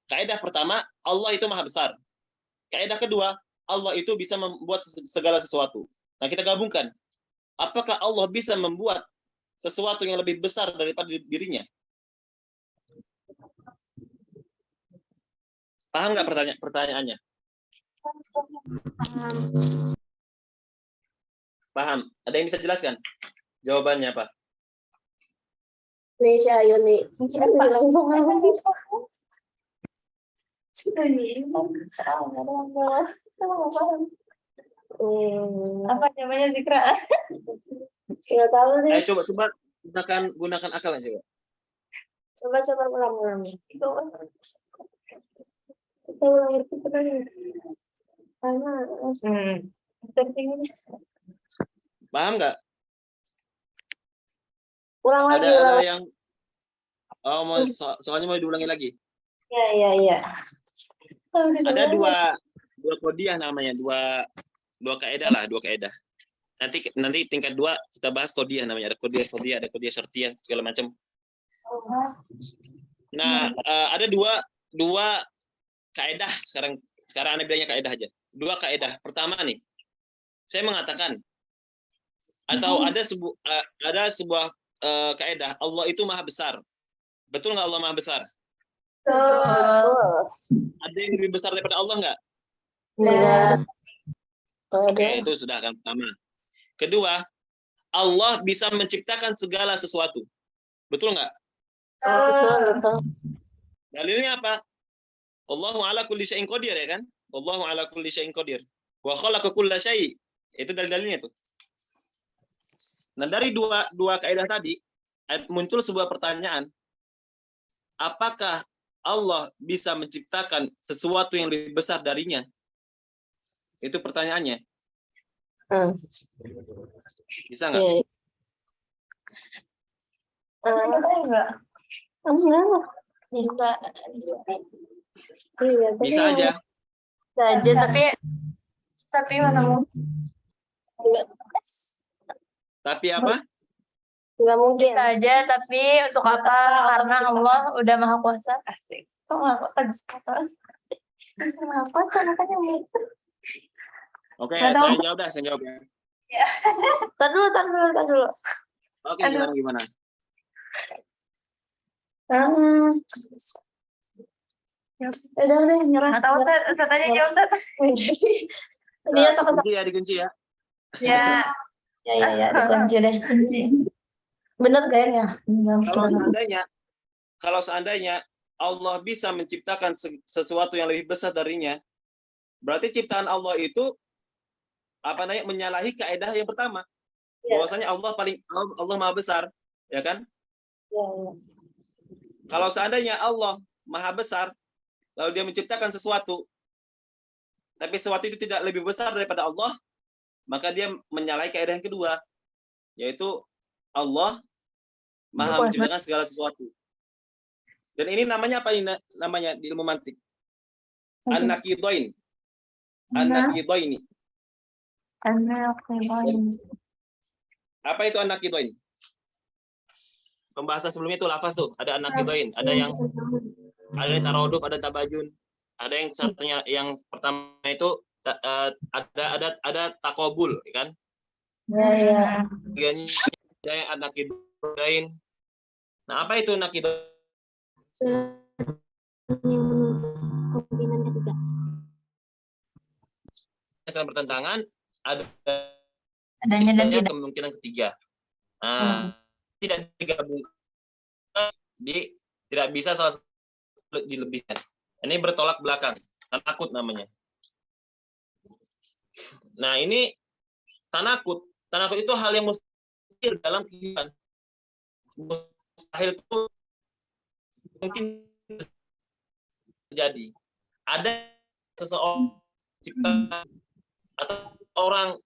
[SPEAKER 1] Kaidah pertama, Allah itu maha besar. Kaidah kedua, Allah itu bisa membuat segala sesuatu. Nah, kita gabungkan. Apakah Allah bisa membuat sesuatu yang lebih besar daripada dirinya? Paham nggak pertanyaannya? Paham. Ada yang bisa jelaskan? Jawabannya apa?
[SPEAKER 2] Nih si Ayu nih. Langsung apa sih? Apa namanya Zikra? Nggak tahu nih.
[SPEAKER 1] Coba gunakan akal aja, Pak.
[SPEAKER 2] Coba ulang. Kita ulang itu kan. Karena
[SPEAKER 1] Paham nggak?
[SPEAKER 2] ulang lagi.
[SPEAKER 1] Ada yang soalnya mau diulangi lagi.
[SPEAKER 2] Iya.
[SPEAKER 1] Ada dua kodiah namanya, dua kaidah lah, dua kaidah. Nanti tingkat 2 kita bahas kodiah namanya. Ada kodiah, ada kodiah syartiyah segala macam. Nah, ada dua kaidah sekarang Anda bilangnya kaidah aja. Dua kaidah. Pertama nih, saya mengatakan atau ada sebuah kaidah, Allah itu maha besar. Betul nggak Allah maha besar? Ada yang lebih besar daripada Allah nggak?
[SPEAKER 2] Enggak.
[SPEAKER 1] Oke, itu sudah kan pertama. Kedua, Allah bisa menciptakan segala sesuatu. Betul nggak?
[SPEAKER 2] Betul.
[SPEAKER 1] Dalilnya apa? Allahu ala kulli syai'in qadir, ya kan? Allahu ala kulli syai'in qadir. Wa khalaqa kulla syai'. Itu dalilnya tuh. Nah, dari dua kaidah tadi muncul sebuah pertanyaan. Apakah Allah bisa menciptakan sesuatu yang lebih besar darinya? Itu pertanyaannya. Bisa nggak?
[SPEAKER 2] Enggak. Bisa
[SPEAKER 1] aja.
[SPEAKER 2] Tapi mana mungkin?
[SPEAKER 1] Tapi apa?
[SPEAKER 2] Enggak mungkin.
[SPEAKER 3] Bisa aja, tapi untuk apa? Karena Allah udah maha kuasa.
[SPEAKER 2] Asik. Kok nggak apa-apa? Kenapa? Makanya gitu.
[SPEAKER 1] Oke, saya jawab ya.
[SPEAKER 2] Tar dulu.
[SPEAKER 1] Oke, gimana?
[SPEAKER 2] Udah nyerah.
[SPEAKER 3] Nggak tahu, saya tanya jawab, Seth.
[SPEAKER 2] Dia tak
[SPEAKER 1] Dikunci ya.
[SPEAKER 3] Ya,
[SPEAKER 2] ya, dikunci deh. Bener kayaknya.
[SPEAKER 1] Kalau seandainya Allah bisa menciptakan sesuatu yang lebih besar darinya, berarti ciptaan Allah itu menyalahi kaidah yang pertama. Bahwasanya Allah maha besar, ya kan?
[SPEAKER 2] Ya.
[SPEAKER 1] Kalau seandainya Allah maha besar, lalu dia menciptakan sesuatu, tapi sesuatu itu tidak lebih besar daripada Allah, maka dia menyalahi kaidah yang kedua, yaitu Allah maha menciptakan segala sesuatu. Dan ini namanya apa? Namanya di ilmu mantik an-naqidain. An-naqidaini. Apa itu an-naqidain? Pembahasan sebelumnya itu lafaz tuh, ada an-naqidain, ada yang taraduf, ada tabajun, ada yang satunya yang pertama itu ada takobul, kan?
[SPEAKER 2] Ya.
[SPEAKER 1] Ada yang an-naqidain. Nah, apa itu naqidain?
[SPEAKER 2] Kemungkinan ketiga.
[SPEAKER 1] Yang bertentangan adanya
[SPEAKER 3] adanya dan tidak.
[SPEAKER 1] kemungkinan ketiga. Nah, tidak digabungkan, tidak bisa salah satu dilebihkan. Ini bertolak belakang, tanakut namanya. Nah, ini tanakut. Tanakut itu hal yang mustahil dalam kehidupan. Mustahil itu mungkin terjadi. Ada seseorang cipta atau seorang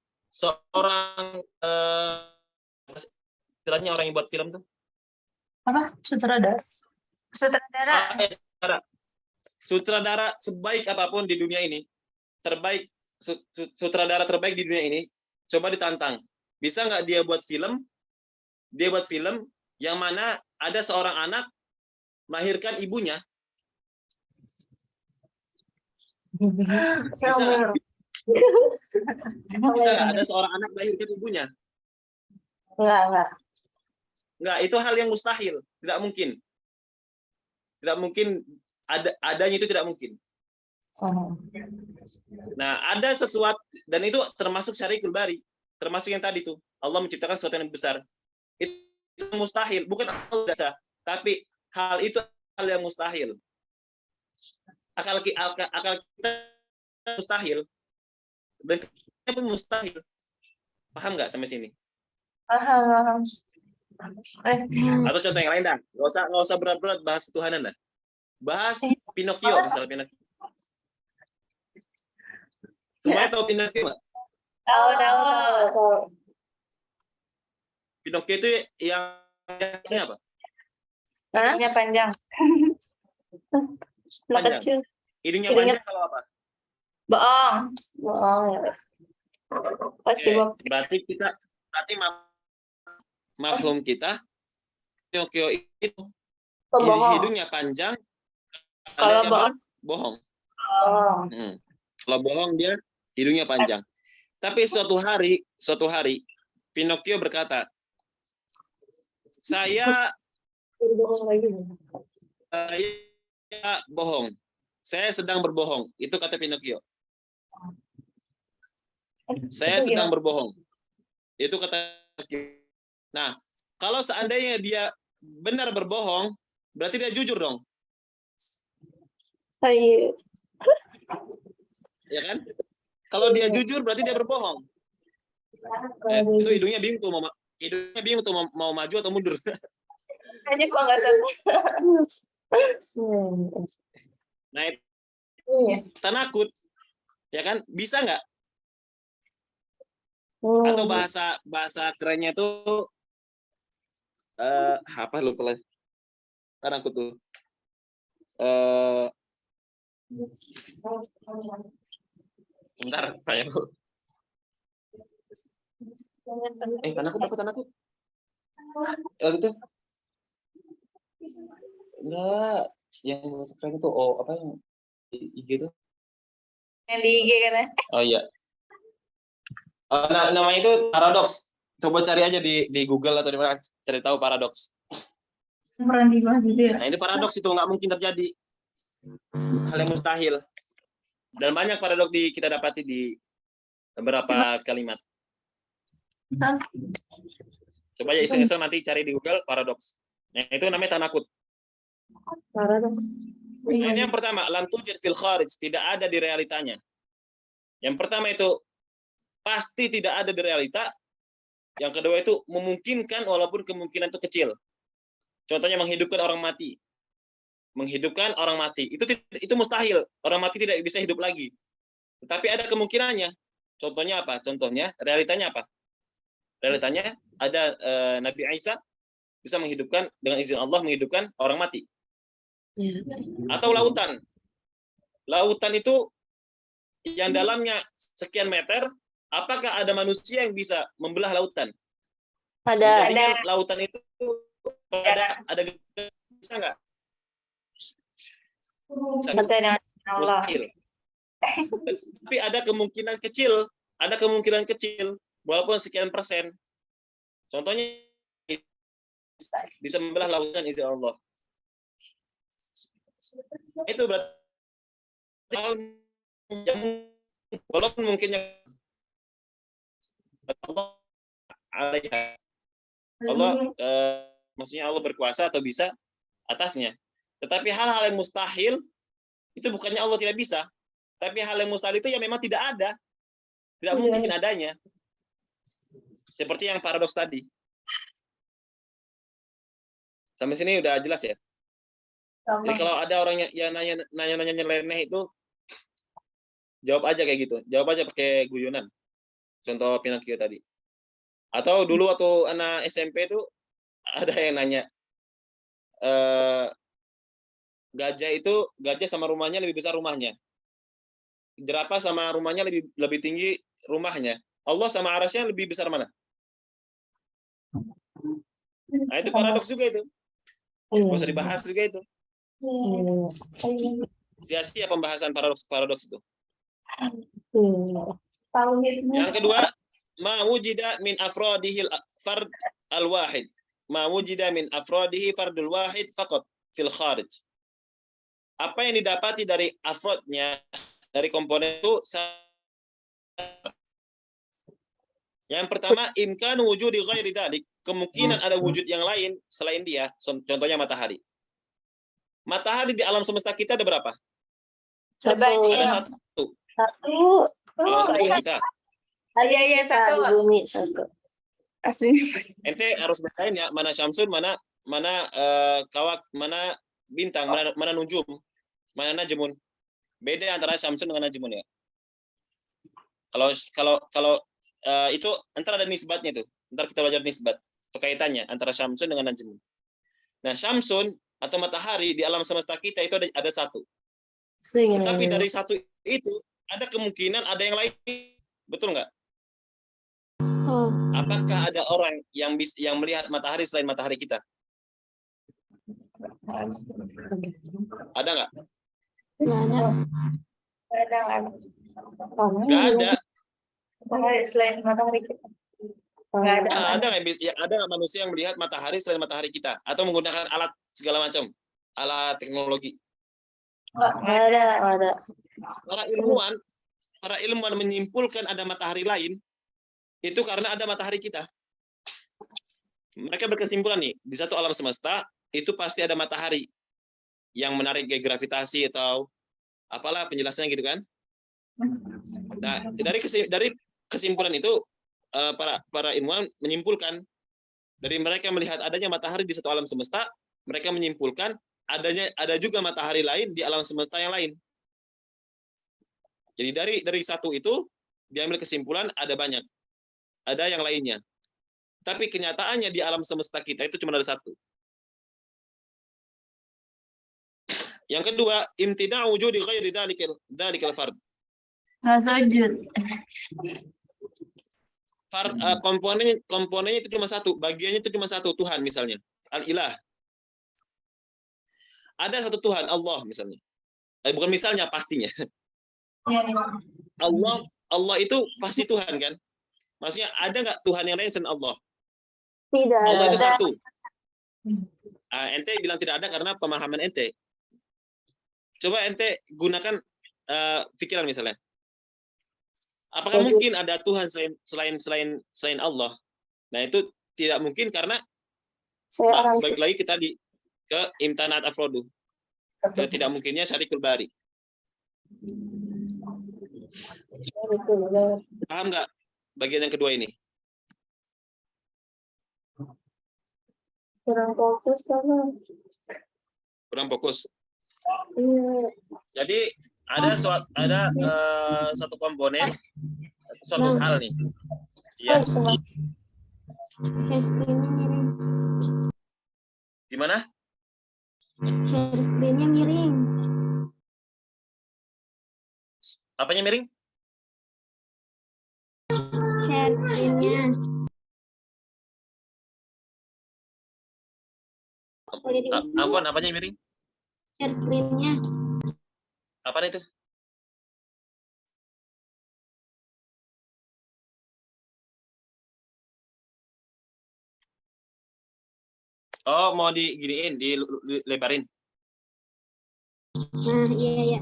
[SPEAKER 1] istilahnya orang yang buat film tuh
[SPEAKER 3] Apa? Sutradara.
[SPEAKER 1] sutradara sebaik apapun di dunia ini, terbaik sutradara terbaik di dunia ini, coba ditantang, bisa nggak dia buat film yang mana ada seorang anak melahirkan ibunya? Bisa nggak? Bisa nggak ada seorang anak melahirkan ibunya?
[SPEAKER 2] Enggak.
[SPEAKER 1] Nggak, itu hal yang mustahil, tidak mungkin. Tidak mungkin, adanya itu tidak mungkin. Nah, ada sesuatu, dan itu termasuk syari'ul bari, termasuk yang tadi tuh, Allah menciptakan sesuatu yang besar. Itu mustahil, bukan Allah biasa, tapi hal itu hal yang mustahil. Akal kita mustahil, dan kita pun mustahil. Paham nggak sampai sini?
[SPEAKER 3] Paham.
[SPEAKER 1] Atau contoh yang lain dah, nggak usah berat-berat bahas ketuhanan dah. Bahas Pinocchio misalnya. Pinocchio. Semuanya tahu Pinocchio nggak?
[SPEAKER 2] Tahu.
[SPEAKER 1] Pinocchio itu yang apa?
[SPEAKER 3] Hidungnya panjang.
[SPEAKER 2] Anak
[SPEAKER 1] Panjang.
[SPEAKER 2] kecil.
[SPEAKER 1] Hidungnya
[SPEAKER 2] Hidungnya-
[SPEAKER 1] panjang kalau apa?
[SPEAKER 2] Bohong ya. Pasti bohong.
[SPEAKER 1] Berarti mafhum kita Pinocchio itu
[SPEAKER 2] Bohong.
[SPEAKER 1] hidungnya panjang,
[SPEAKER 2] Kalau
[SPEAKER 1] adanya bohong.
[SPEAKER 2] Bohong.
[SPEAKER 1] Kalau bohong dia hidungnya panjang. Tapi suatu hari Pinocchio berkata, saya
[SPEAKER 2] Bohong lagi.
[SPEAKER 1] bohong. Saya sedang berbohong. Itu kata Pinocchio. Saya sedang berbohong. Itu kata Pinocchio. Nah, kalau seandainya dia benar berbohong, berarti dia jujur dong.
[SPEAKER 2] Iya.
[SPEAKER 1] Ya kan? Kalau dia jujur berarti dia berbohong. Itu hidungnya bingung tuh mau maju atau mundur.
[SPEAKER 2] Kayaknya kok nggak salah.
[SPEAKER 1] Nah, itu
[SPEAKER 2] Iya.
[SPEAKER 1] tanakut. Ya kan? Bisa nggak? Atau bahasa kerennya tuh apa lupa lagi. Tanakut tuh. Bentar, saya dulu. Tanakut apa tanakut? Gitu. Enggak, yang keren itu apa yang IG itu?
[SPEAKER 3] Yang di IG kan ya?
[SPEAKER 1] Oh iya. Namanya itu paradoks. Coba cari aja di Google atau di mana, cari tahu paradoks.
[SPEAKER 3] Pernah dibahas itu ya?
[SPEAKER 1] Nah, itu paradoks itu nggak mungkin terjadi. Hal yang mustahil. Dan banyak paradoks kita dapati di beberapa kalimat. Coba aja iseng-iseng nanti cari di Google paradoks. Nah, itu namanya tanakut.
[SPEAKER 2] Paradoks.
[SPEAKER 1] Nah, ini yang pertama, lam tujid fil kharij, tidak ada di realitanya. Yang pertama itu pasti tidak ada di realita. Yang kedua itu memungkinkan walaupun kemungkinan itu kecil. Contohnya menghidupkan orang mati. Menghidupkan orang mati. Itu mustahil. Orang mati tidak bisa hidup lagi. Tetapi ada kemungkinannya. Contohnya apa? Contohnya, realitanya apa? Realitanya ada Nabi Isa bisa menghidupkan dengan izin Allah menghidupkan orang mati. Atau lautan. Lautan itu yang dalamnya sekian meter, apakah ada manusia yang bisa membelah lautan?
[SPEAKER 2] Ada.
[SPEAKER 1] Lautan itu ada bisa nggak?
[SPEAKER 2] Bisa dengan Allah.
[SPEAKER 1] Mustahil. Tapi ada kemungkinan kecil, walaupun sekian persen. Contohnya bisa membelah lautan izin Allah. Itu berarti walaupun mungkinnya Allah alaiha. Allah maksudnya Allah berkuasa atau bisa atasnya. Tetapi hal-hal yang mustahil itu bukannya Allah tidak bisa, tapi hal yang mustahil itu ya memang tidak ada, tidak mungkin adanya. Seperti yang paradoks tadi. Sampai sini udah jelas ya. Jadi kalau ada orang yang nanya nyeleneh itu, jawab aja kayak gitu. Jawab aja pakai guyonan. Contoh Pinocchio tadi. Atau dulu waktu anak SMP itu ada yang nanya, gajah sama rumahnya lebih besar rumahnya. Jerapah sama rumahnya lebih tinggi rumahnya. Allah sama arasnya lebih besar mana? Nah itu paradoks juga itu. Nggak usah dibahas juga itu. Sia-sia pembahasan paradoks itu. Yang kedua, ma wujida min afradihi fard al-wahid. Ma wujida min afradihi fardul wahid faqat fil kharij. Apa yang didapati dari afrodnya, dari komponen itu, yang pertama, imkanu wujudi ghairi dzalik, kemungkinan ada wujud yang lain selain dia, contohnya matahari. Matahari di alam semesta kita ada berapa? Ada satu. Alam semesta kita.
[SPEAKER 2] Iya, satu. Bumi satu.
[SPEAKER 3] Aslinya.
[SPEAKER 1] Ente harus bedain ya, mana syamsun, mana kawak, mana bintang, mana nujum, mana najmun. Beda antara syamsun dengan najmun ya. Kalau itu antara ada nisbatnya tuh. Ntar kita belajar nisbat, kaitannya antara syamsun dengan najmun. Nah, syamsun atau matahari di alam semesta kita itu ada satu. Tetapi dari satu itu ada kemungkinan ada yang lain. Betul nggak? Apakah ada orang yang melihat matahari selain matahari kita? Ada nggak? Nggak ada.
[SPEAKER 2] Selain matahari kita. Nggak ada.
[SPEAKER 1] Ada nggak manusia yang melihat matahari selain matahari kita atau menggunakan alat segala macam, alat teknologi?
[SPEAKER 2] Ada.
[SPEAKER 1] Para ilmuwan menyimpulkan ada matahari lain itu karena ada matahari kita. Mereka berkesimpulan nih, di satu alam semesta itu pasti ada matahari yang menarik gaya gravitasi atau apalah penjelasannya gitu kan. Nah, dari kesimpulan itu para ilmuwan menyimpulkan, dari mereka melihat adanya matahari di satu alam semesta, mereka menyimpulkan ada juga matahari lain di alam semesta yang lain. Jadi dari satu itu diambil kesimpulan ada banyak, ada yang lainnya. Tapi kenyataannya di alam semesta kita itu cuma ada satu. Yang kedua, imtina' wujudi ghairi dzalikal fard.
[SPEAKER 3] Nggak sujud.
[SPEAKER 1] Komponennya itu cuma satu, bagiannya itu cuma satu, Tuhan misalnya, al-ilah. Ada satu Tuhan, Allah misalnya. Bukan misalnya, pastinya. Allah itu pasti Tuhan kan? Maksudnya ada nggak Tuhan yang lain selain Allah?
[SPEAKER 2] Tidak.
[SPEAKER 1] Allah itu satu. Ente bilang tidak ada karena pemahaman ente. Coba ente gunakan pikiran misalnya. Apakah mungkin ada Tuhan selain Allah? Nah itu tidak mungkin karena balik lagi kita ke imtanat afrodu. Tidak mungkinnya syarikul bari. Paham nggak bagian yang kedua ini?
[SPEAKER 2] Kurang fokus kan?
[SPEAKER 1] Kurang fokus.
[SPEAKER 2] Iya.
[SPEAKER 1] Jadi ada satu komponen, suatu hal nih. Ya.
[SPEAKER 4] Screen-nya miring.
[SPEAKER 1] Gimana?
[SPEAKER 4] Share screen-nya miring.
[SPEAKER 1] Apanya miring?
[SPEAKER 4] Share screen-nya.
[SPEAKER 1] Afwan, apanya miring?
[SPEAKER 4] Share screen-nya.
[SPEAKER 1] Apa itu? Oh, mau diginiin, dilebarin.
[SPEAKER 4] Nah, iya.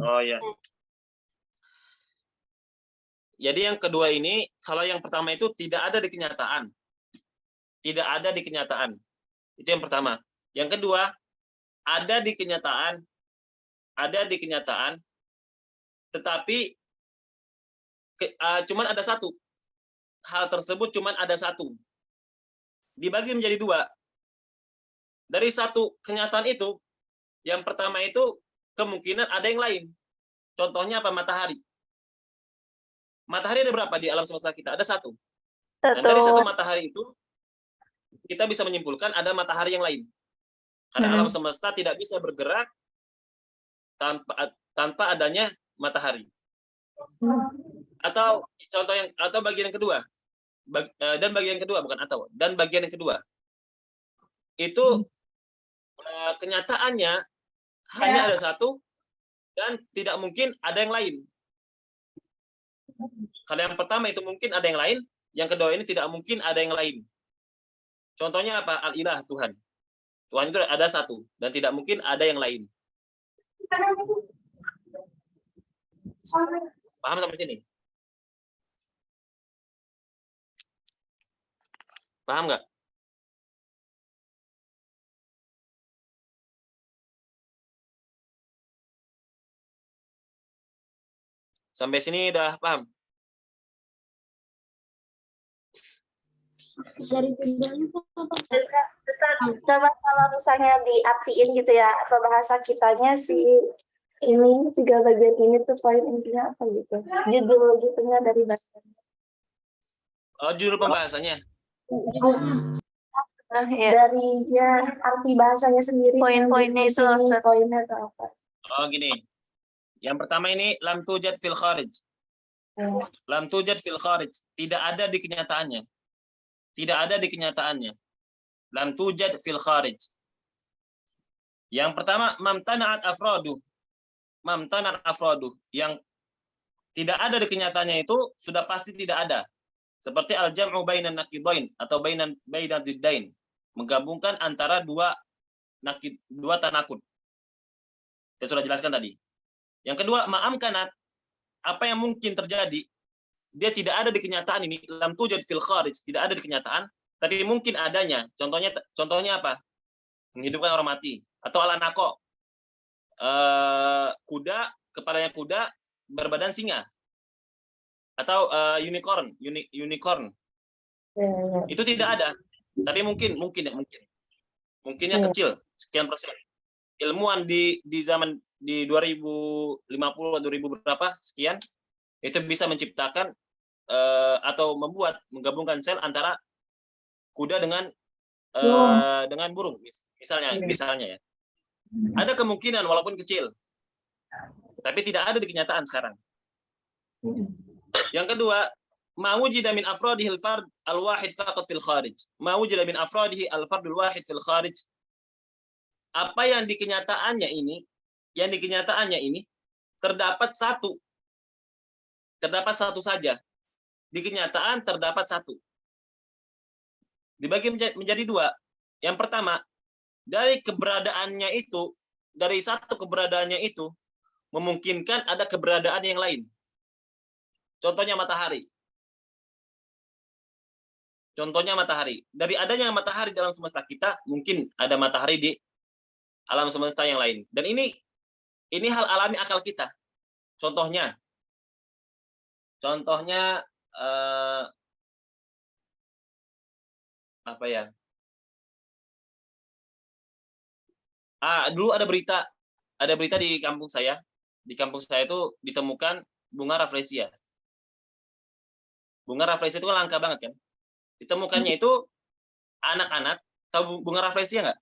[SPEAKER 1] Oh ya. Jadi yang kedua ini, kalau yang pertama itu tidak ada di kenyataan. tidak ada di kenyataan. Itu yang pertama. Yang kedua, ada di kenyataan, tetapi cuman ada satu. Hal tersebut cuman ada satu. Dibagi menjadi dua. Dari satu kenyataan itu, yang pertama itu kemungkinan ada yang lain. Contohnya apa? Matahari. Matahari ada berapa di alam semesta kita? Ada satu. Dan dari satu matahari itu, kita bisa menyimpulkan ada matahari yang lain. Karena alam semesta tidak bisa bergerak tanpa adanya matahari. Atau bagian yang kedua. Dan bagian yang kedua, bukan atau. Dan bagian yang kedua. Itu kenyataannya hanya ada satu dan tidak mungkin ada yang lain. Kalau yang pertama itu mungkin ada yang lain, yang kedua ini tidak mungkin ada yang lain. Contohnya apa? Al-ilah, Tuhan. Tuhan itu ada satu dan tidak mungkin ada yang lain. Paham sampai sini? Paham nggak? Sampai sini udah paham?
[SPEAKER 4] Dari judulnya apa?
[SPEAKER 2] Ustaz, coba kalau misalnya diartiin gitu ya, atau bahasa kitanya si ini tiga bagian ini tuh poin intinya apa gitu? Judul gitunya dari bahasa.
[SPEAKER 1] Oh, judul pembahasannya.
[SPEAKER 2] Dari arti bahasanya sendiri.
[SPEAKER 3] Poin-poinnya itu, Ustaz.
[SPEAKER 2] Poinnya atau apa?
[SPEAKER 1] Oh, gini. Yang pertama ini lam tujad fil kharij. Lam tujad fil kharij. Tidak ada di kenyataannya. Tidak ada di kenyataannya. Lam tujad fil kharij. Yang pertama, mamtana'at afraduh. Mamtana'at afraduh. Yang tidak ada di kenyataannya itu sudah pasti tidak ada. Seperti al-jam'u bainan naqidain atau bainan diddain. Menggabungkan antara dua tanakud. Saya sudah jelaskan tadi. Yang kedua, ma'amkanat. Apa yang mungkin terjadi, dia tidak ada di kenyataan ini. Lam tujad fil kharij, tidak ada di kenyataan, tapi mungkin adanya. Contohnya apa? Menghidupkan orang mati. Atau alanako. Kuda, kepalanya kuda, berbadan singa. Atau unicorn. Itu tidak ada. Tapi mungkin. Mungkinnya kecil, sekian persen. Ilmuwan di zaman di 2050 atau 2000 berapa sekian itu bisa menciptakan atau menggabungkan sel antara kuda dengan burung misalnya ya. Ada kemungkinan walaupun kecil. Tapi tidak ada di kenyataan sekarang. Yang kedua, ma wujida min afradihi al-fard al-wahid faqat fil kharij. Ma wujida min afradihi al-fard al-wahid fil kharij. Apa yang di kenyataannya ini terdapat satu saja. Di kenyataan terdapat satu. Dibagi menjadi dua. Yang pertama, dari satu keberadaannya itu memungkinkan ada keberadaan yang lain. Contohnya matahari. Dari adanya matahari dalam semesta kita, mungkin ada matahari di alam semesta yang lain. Dan ini hal alami akal kita. Contohnya apa ya? Dulu ada berita di kampung saya. Di kampung saya itu ditemukan bunga rafflesia. Bunga rafflesia itu kan langka banget kan? Ditemukannya itu anak-anak. Tahu bunga rafflesia nggak?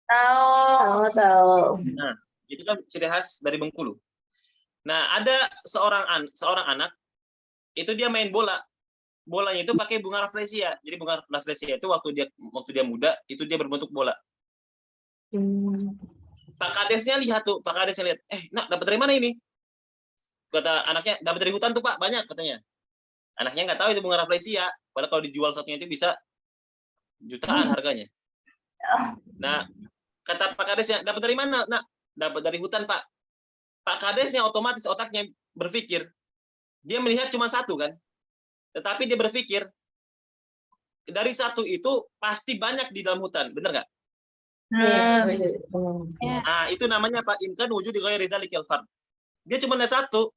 [SPEAKER 2] Tahu.
[SPEAKER 1] Nah, itu kan ciri khas dari Bengkulu. Nah, ada seorang anak itu dia main bola. Bolanya itu pakai bunga rafflesia. Jadi bunga rafflesia itu waktu dia muda itu dia berbentuk bola. Pak Kadesnya lihat, nak dapat dari mana ini? Kata anaknya, dapat dari hutan tuh Pak, banyak katanya. Anaknya nggak tahu itu bunga rafflesia. Padahal kalau dijual satunya itu bisa jutaan harganya. Nah, kata Pak Kadesnya, dapat dari mana? Nak, dapat dari hutan Pak. Pak Kadesnya otomatis otaknya berpikir, dia melihat cuma satu kan, tetapi dia berpikir dari satu itu pasti banyak di dalam hutan, benar nggak?
[SPEAKER 3] Nah,
[SPEAKER 1] Nah, itu namanya apa? Imkan wujud di ghairi dzalikal fard. Dia cuma ada satu,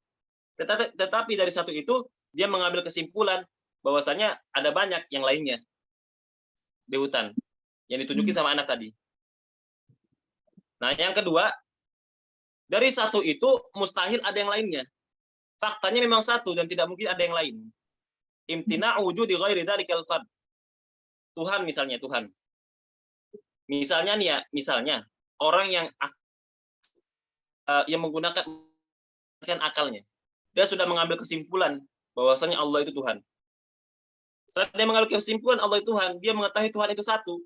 [SPEAKER 1] tetapi dari satu itu dia mengambil kesimpulan bahwasanya ada banyak yang lainnya di hutan yang ditunjukin sama anak tadi. Nah, yang kedua, dari satu itu mustahil ada yang lainnya. Faktanya memang satu dan tidak mungkin ada yang lain. Imtina'u wujudi ghairi dzalikal fard. Tuhan misalnya, Tuhan. Misalnya nih ya, misalnya orang yang menggunakan akalnya. Dia sudah mengambil kesimpulan bahwasanya Allah itu Tuhan. Setelah dia mengambil kesimpulan Allah itu Tuhan, dia mengetahui Tuhan itu satu.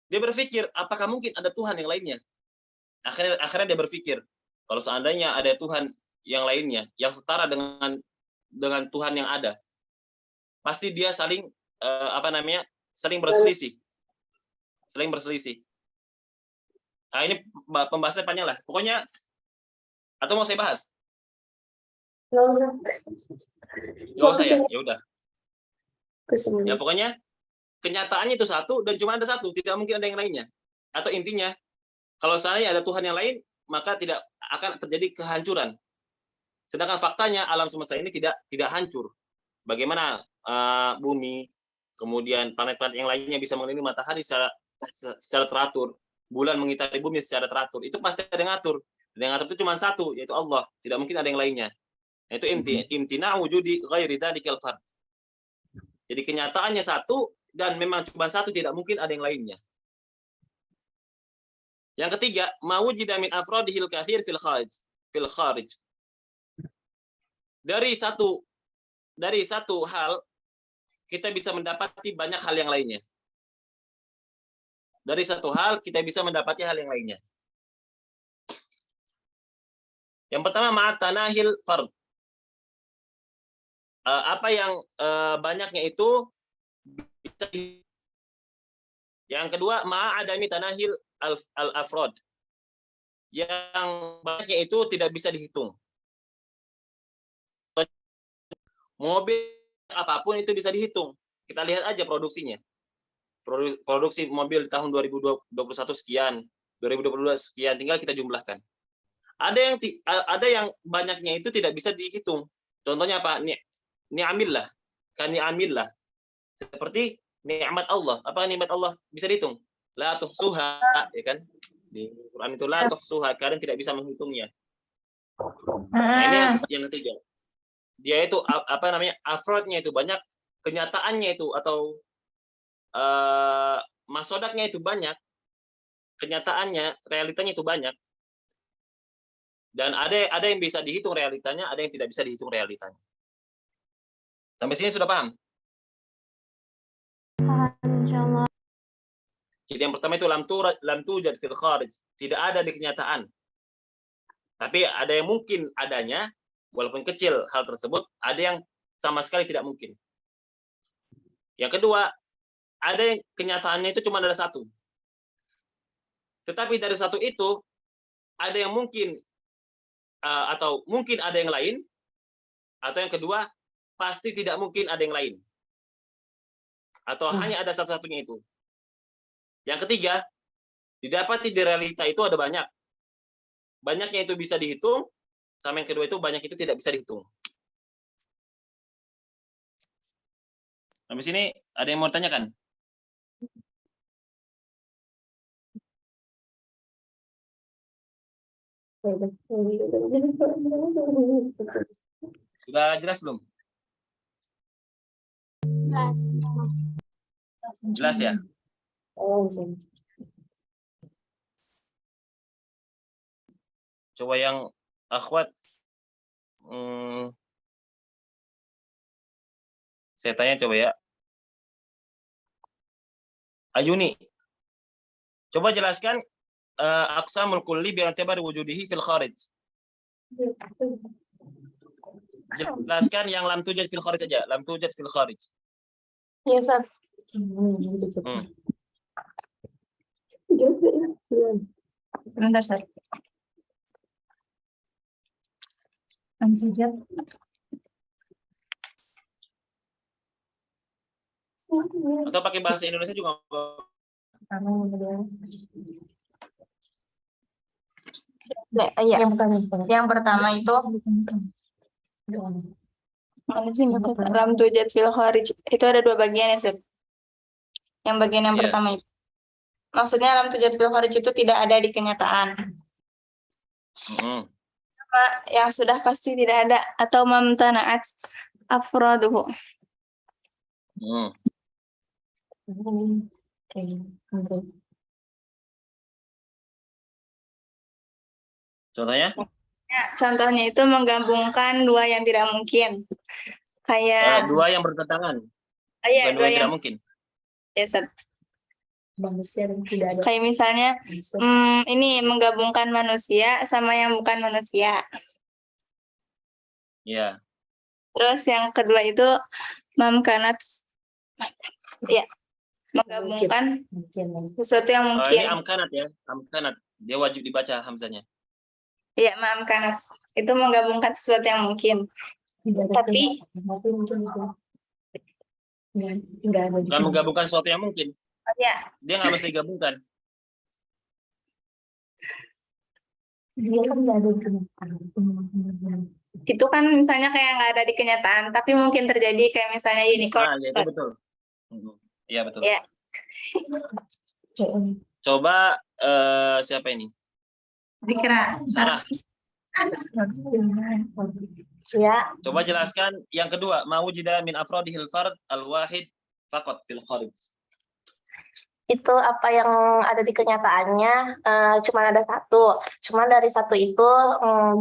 [SPEAKER 1] Dia berpikir, apakah mungkin ada Tuhan yang lainnya? Akhirnya dia berpikir, kalau seandainya ada Tuhan yang lainnya yang setara dengan Tuhan yang ada, pasti dia saling saling berselisih. Nah, ini pembahasannya panjang lah. Pokoknya, atau mau saya bahas?
[SPEAKER 2] Nggak usah.
[SPEAKER 1] Nggak usah ya? Ya udah.
[SPEAKER 2] Kesenangan.
[SPEAKER 1] Ya pokoknya kenyataannya itu satu dan cuma ada satu, tidak mungkin ada yang lainnya. Atau intinya, kalau seandainya ada Tuhan yang lain, maka tidak akan terjadi kehancuran. Sedangkan faktanya alam semesta ini tidak hancur. Bagaimana bumi, kemudian planet-planet yang lainnya bisa mengelilingi matahari secara teratur, bulan mengitari bumi secara teratur, itu pasti ada yang ngatur. Dan yang ngatur itu cuma satu, yaitu Allah. Tidak mungkin ada yang lainnya. Itu imtina' wujudi ghairi dzalikal fard. Jadi kenyataannya satu dan memang cuma satu, tidak mungkin ada yang lainnya. Yang ketiga, mawujida min afradihil katsir fil kharij. Dari satu hal kita bisa mendapati banyak hal yang lainnya. Dari satu hal kita bisa mendapati hal yang lainnya. Yang pertama, ma'atanahil fard. Apa yang banyaknya itu bisa. Yang kedua, ma'adami tanahil al-afrod. Yang banyaknya itu tidak bisa dihitung. Mobil apapun itu bisa dihitung. Kita lihat aja produksinya. Produksi mobil di tahun 2021 sekian, 2022 sekian, tinggal kita jumlahkan. Ada yang banyaknya itu tidak bisa dihitung. Contohnya apa? Ni'amillah. Kan ni'amillah. Seperti nikmat Allah. Apa nikmat Allah? Bisa dihitung. La tuhsuha, ya kan? Di Quran itu la tuhsuha, kalian tidak bisa menghitungnya. Nah, ini yang ketiga. Dia itu afrodnya itu banyak, kenyataannya itu atau masodaknya itu banyak, kenyataannya, realitanya itu banyak. Dan ada yang bisa dihitung realitanya, ada yang tidak bisa dihitung realitanya. Sampai sini sudah paham?
[SPEAKER 3] insyaallah.
[SPEAKER 1] Jadi yang pertama itu lam tujad fil kharij, tidak ada di kenyataan. Tapi ada yang mungkin adanya, walaupun kecil hal tersebut, ada yang sama sekali tidak mungkin. Yang kedua, ada yang kenyataannya itu cuma ada satu. Tetapi dari satu itu, ada yang mungkin, atau mungkin ada yang lain, atau yang kedua, pasti tidak mungkin ada yang lain. Atau hanya ada satu-satunya itu. Yang ketiga, didapati di realita itu ada banyak. Banyaknya itu bisa dihitung, sama yang kedua itu banyak itu tidak bisa dihitung. Sampai sini ada yang mau tanyakan? Sudah jelas belum?
[SPEAKER 4] Jelas.
[SPEAKER 1] Jelas ya? Coba yang akhwat, saya tanya coba ya. Ayuni, coba jelaskan aqsamul kulli bi'atibari wujudihi fil kharij. Jelaskan yang lam tujad fil kharij aja, lam tujad fil kharij.
[SPEAKER 3] Iya, Ustaz. Sebentar, Ustaz. Antijat.
[SPEAKER 1] Atau pakai bahasa Indonesia juga nggak apa-apa.
[SPEAKER 3] Iya. Yang pertama itu lam tujad fil kharij. Itu ada dua bagian ya, Seb. Yang bagian yang
[SPEAKER 1] Iya.
[SPEAKER 3] pertama itu. Maksudnya lam tujad fil kharij itu tidak ada di kenyataan. Yang sudah pasti tidak ada atau mamtana'at afraduhu.
[SPEAKER 1] Contohnya?
[SPEAKER 3] Ya, contohnya itu menggabungkan dua yang tidak mungkin. Kayak
[SPEAKER 1] Dua yang bertentangan.
[SPEAKER 3] iya,
[SPEAKER 1] Bukan dua
[SPEAKER 3] dua
[SPEAKER 1] yang
[SPEAKER 3] yang
[SPEAKER 1] tidak mungkin.
[SPEAKER 3] ya, Seb.
[SPEAKER 2] Manusia dan tidak ada.
[SPEAKER 3] Kayak misalnya ini menggabungkan manusia sama yang bukan manusia.
[SPEAKER 1] Iya.
[SPEAKER 3] Terus yang kedua itu mamkanat, ya, menggabungkan sesuatu yang
[SPEAKER 1] Ini
[SPEAKER 3] mungkin.
[SPEAKER 1] amkanat ya, amkanat. Dia wajib dibaca hamzanya.
[SPEAKER 3] Iya, mamkanat. Itu menggabungkan sesuatu yang mungkin. Tapi
[SPEAKER 1] Bukan menggabungkan sesuatu yang mungkin.
[SPEAKER 3] ya,
[SPEAKER 1] Dia nggak mesti digabungkan.
[SPEAKER 2] Dia kan nggak ada di
[SPEAKER 3] itu kan misalnya kayak nggak ada di kenyataan, tapi mungkin terjadi kayak misalnya unicorn.
[SPEAKER 1] Ya, itu betul. Iya betul.
[SPEAKER 3] Ya.
[SPEAKER 1] Coba siapa ini?
[SPEAKER 3] Dikira.
[SPEAKER 1] Sarah.
[SPEAKER 2] Ya,
[SPEAKER 1] Coba jelaskan yang kedua, mawujida min afradihil fard al-wahid faqat fil kharij.
[SPEAKER 2] itu apa yang ada di kenyataannya cuma ada satu. Cuma dari satu itu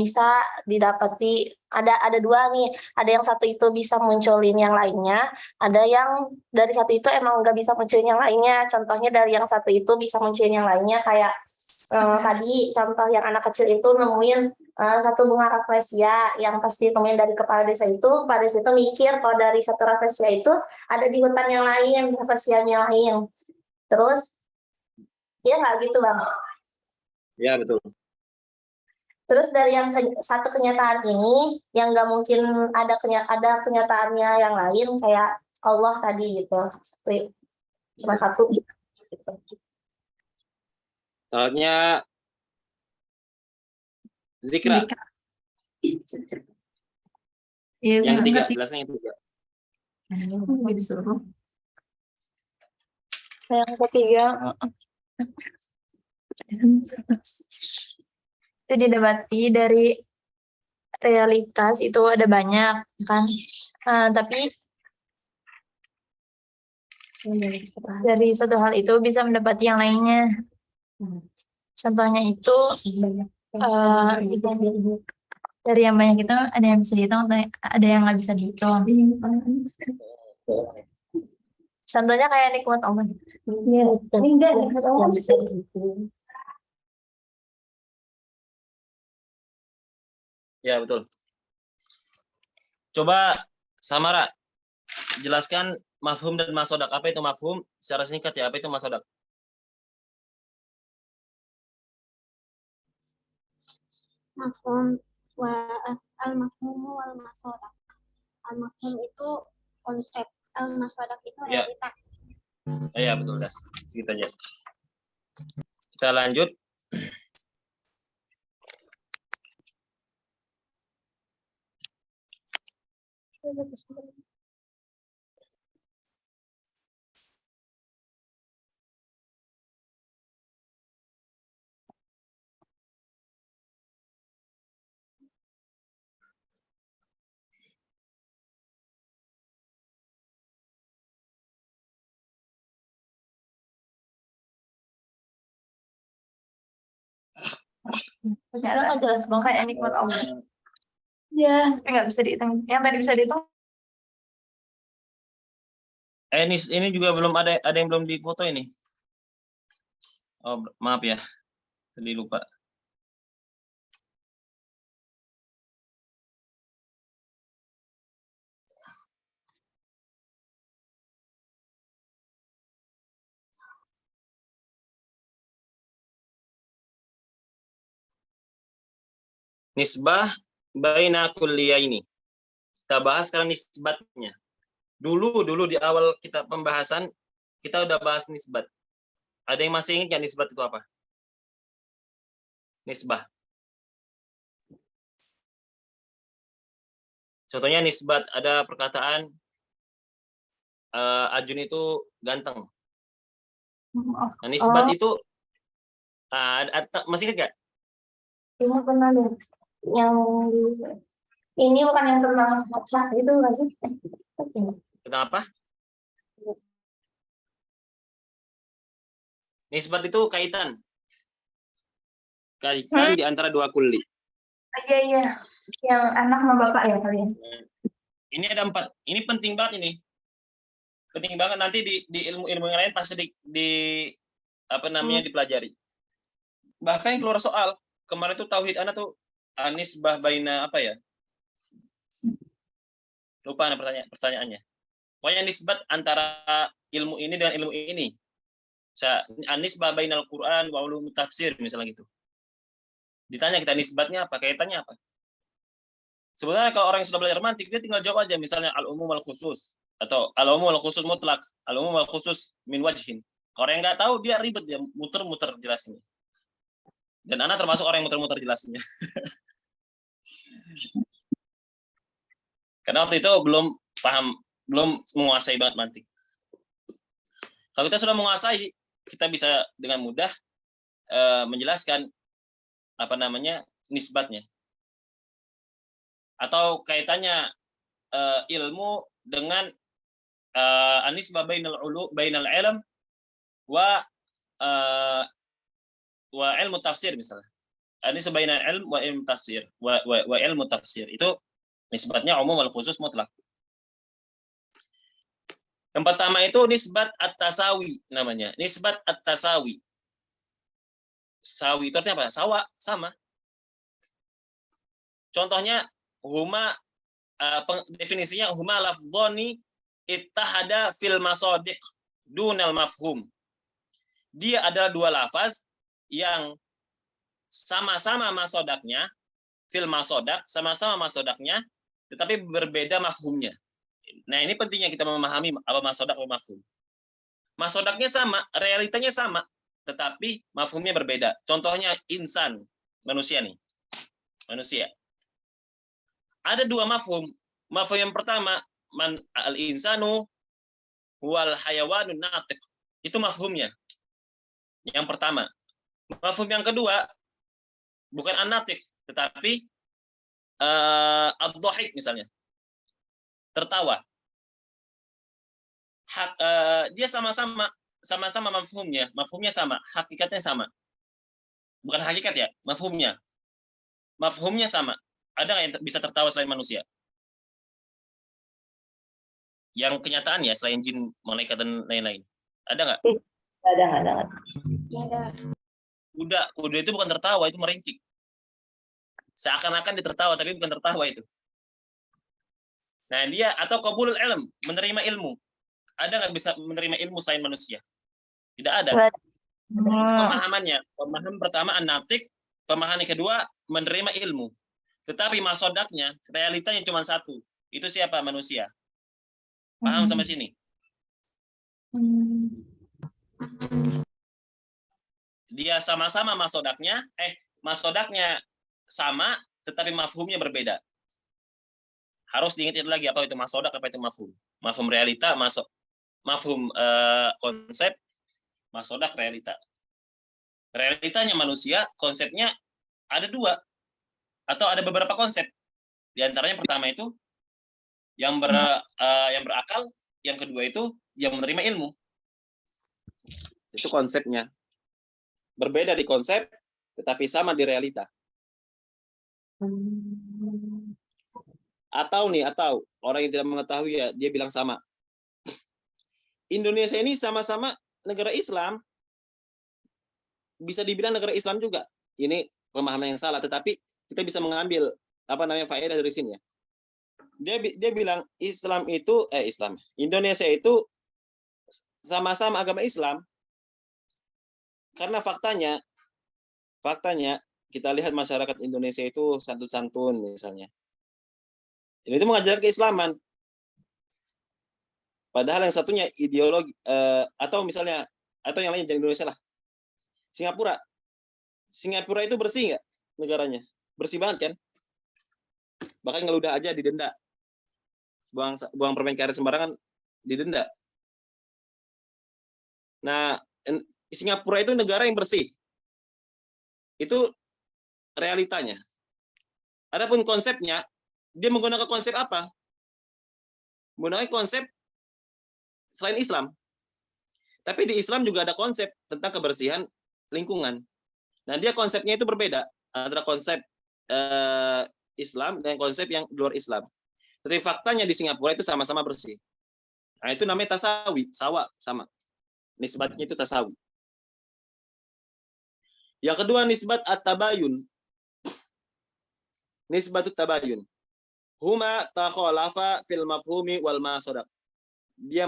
[SPEAKER 2] bisa didapati ada dua nih. Ada yang satu itu bisa munculin yang lainnya. Ada yang dari satu itu emang nggak bisa munculin yang lainnya. Contohnya dari yang satu itu bisa munculin yang lainnya kayak tadi contoh yang anak kecil itu nemuin satu bunga rafflesia yang pasti temuin dari kepala desa itu. Kepala desa itu mikir kalau dari satu rafflesia itu ada di hutan yang lain, rafflesianya lain. Terus, ya nggak gitu Bang.
[SPEAKER 1] Ya betul.
[SPEAKER 2] Terus dari yang satu kenyataan ini, yang nggak mungkin ada kenyataannya yang lain, kayak Allah tadi gitu. Cuma satu. Gitu.
[SPEAKER 1] Soalnya Zikra.
[SPEAKER 3] Yes,
[SPEAKER 1] Yang ketiga, jelaskan yang ketiga.
[SPEAKER 3] Yang ketiga itu didapati dari realitas itu ada banyak kan, tapi dari satu hal itu bisa mendapati yang lainnya. Contohnya itu dari yang banyak itu ada yang bisa dihitung, ada yang nggak bisa dihitung. Contohnya kayak nikmat Allah.
[SPEAKER 2] Enggak, Allah bisa dihitung.
[SPEAKER 1] Ya betul. Coba Samara jelaskan mafhum dan masodak. Apa itu mafhum? Secara singkat ya, apa itu masodak?
[SPEAKER 4] Mafhum wa al-mafhumu wal masodak. Al-mafhum itu konsep, al-masodak itu
[SPEAKER 1] Ya.
[SPEAKER 4] realitas.
[SPEAKER 1] Iya betul dah. Segitu aja. Kita lanjut.
[SPEAKER 3] Ternyata nggak jelas banget kayak nikmat Allah. Ya, nggak bisa dihitung. Yang tadi bisa dihitung.
[SPEAKER 1] Ini juga belum ada yang belum difoto ini. Oh, maaf ya. Tadi lupa. Nisbah baina kulliyaini. Kita bahas sekarang nisbatnya. Dulu di awal kita pembahasan kita udah bahas nisbat. Ada yang masih ingat nggak nisbat itu apa? Nisbah. Contohnya nisbat, ada perkataan Ajun itu ganteng. Nah, nisbat itu masih ingat nggak?
[SPEAKER 2] Ini pernah deh. Yang ini bukan yang tentang baca itu nggak sih?
[SPEAKER 1] Tentang apa? Nisbat itu kaitan. Kaitan di antara dua kuli.
[SPEAKER 3] Iya. Yang anak sama bapak ya kalian.
[SPEAKER 1] Ini ada 4. Ini penting banget ini. Penting banget nanti di ilmu-ilmu yang lain pasti dipelajari. Bahkan yang keluar soal kemarin tuh tauhid anak tuh nisbah baina apa ya? Lupa pertanyaannya. Pokoknya nisbat antara ilmu ini dengan ilmu ini. Nisbah bainal Quran wa ulum tafsir misalnya gitu. Ditanya kita nisbatnya apa? Kaitannya apa? Sebenarnya kalau orang yang sudah belajar mantik dia tinggal jawab aja misalnya al-umum wal khusus atau al-umum wal khusus mutlak, al-umum wal khusus min wajhin. Kalau yang nggak tahu dia ribet, dia muter-muter jelasnya. Dan anak termasuk orang yang muter-muter jelasnya. Karena waktu itu belum menguasai banget mantik. Kalau kita sudah menguasai, kita bisa dengan mudah menjelaskan nisbatnya. Atau kaitannya ilmu dengan anisbah bainal ilm wa ilmu tafsir misalnya. Anisbah bainal ilm wa ilmu tafsir wa ilmu tafsir. Itu nisbatnya umum wal khusus mutlak. Yang pertama itu nisbat at-tasawi namanya. Nisbat at-tasawi. Sawi itu artinya apa? Sama. Contohnya definisinya huma lafdhani ittahada fil masadiq dunal mafhum. Dia adalah dua lafaz yang sama-sama masodaknya, fil masodak, sama-sama masodaknya, tetapi berbeda mafhumnya. Nah, ini pentingnya kita memahami apa masodak atau mafhum. Masodaknya sama, realitanya sama, tetapi mafhumnya berbeda. Contohnya insan, manusia nih. Manusia. Ada dua mafhum. Mafhum yang pertama, man al-insanu wal hayawanun natiq. Itu mafhumnya. Yang pertama. Mafhum yang kedua, bukan an-natiq, tetapi ad-dhahik misalnya. Tertawa. Dia sama-sama mafhumnya sama, hakikatnya sama. Bukan hakikat ya, mafhumnya sama. Ada nggak yang bisa tertawa selain manusia? Yang kenyataan ya, selain jin, malaikat dan lain-lain. Ada nggak?
[SPEAKER 2] Ada.
[SPEAKER 1] Kuda itu bukan tertawa, itu meringkik. Seakan-akan dia tertawa, tapi bukan tertawa itu. Nah, dia atau qabulul ilm, menerima ilmu. Ada nggak bisa menerima ilmu selain manusia? Tidak ada. Pemahamannya, pemahaman pertama an-natiq, pemahaman kedua menerima ilmu. Tetapi masodaknya, realitanya cuma satu. Itu siapa? Manusia. Paham sampai sini? Dia sama-sama masodaknya sama, tetapi mafhumnya berbeda. Harus diingat lagi apa itu masodak, apa itu mafhum. Mafhum realita, mafhum konsep, masodak realita. Realitanya manusia, konsepnya ada dua. Atau ada beberapa konsep. Di antaranya pertama itu yang berakal, yang kedua itu yang menerima ilmu. Itu konsepnya. Berbeda di konsep, tetapi sama di realita. Atau orang yang tidak mengetahui ya, dia bilang sama. Indonesia ini sama-sama negara Islam. Bisa dibilang negara Islam juga. Ini pemahaman yang salah, tetapi kita bisa mengambil faedah dari sini ya. Dia bilang Indonesia itu sama-sama agama Islam. Karena faktanya kita lihat masyarakat Indonesia itu santun-santun misalnya. Ini itu mengajarkan keislaman. Padahal yang satunya ideologi atau misalnya atau yang lain dari Indonesia lah. Singapura itu bersih nggak negaranya? Bersih banget kan? Bahkan ngeludah aja didenda. Buang permen karet sembarangan didenda. Nah, Singapura itu negara yang bersih. Itu realitanya. Adapun konsepnya, dia menggunakan konsep apa? Menggunakan konsep selain Islam. Tapi di Islam juga ada konsep tentang kebersihan lingkungan. Nah, dia konsepnya itu berbeda antara konsep Islam dan konsep yang di luar Islam. Tapi faktanya di Singapura itu sama-sama bersih. Nah, itu namanya tasawi, sama. Nisbatnya itu tasawi. Yang kedua nisbat at-tabayun. Nisbatut tabayun. Huma takhalafa fil mafhumi wal masodaq. Dia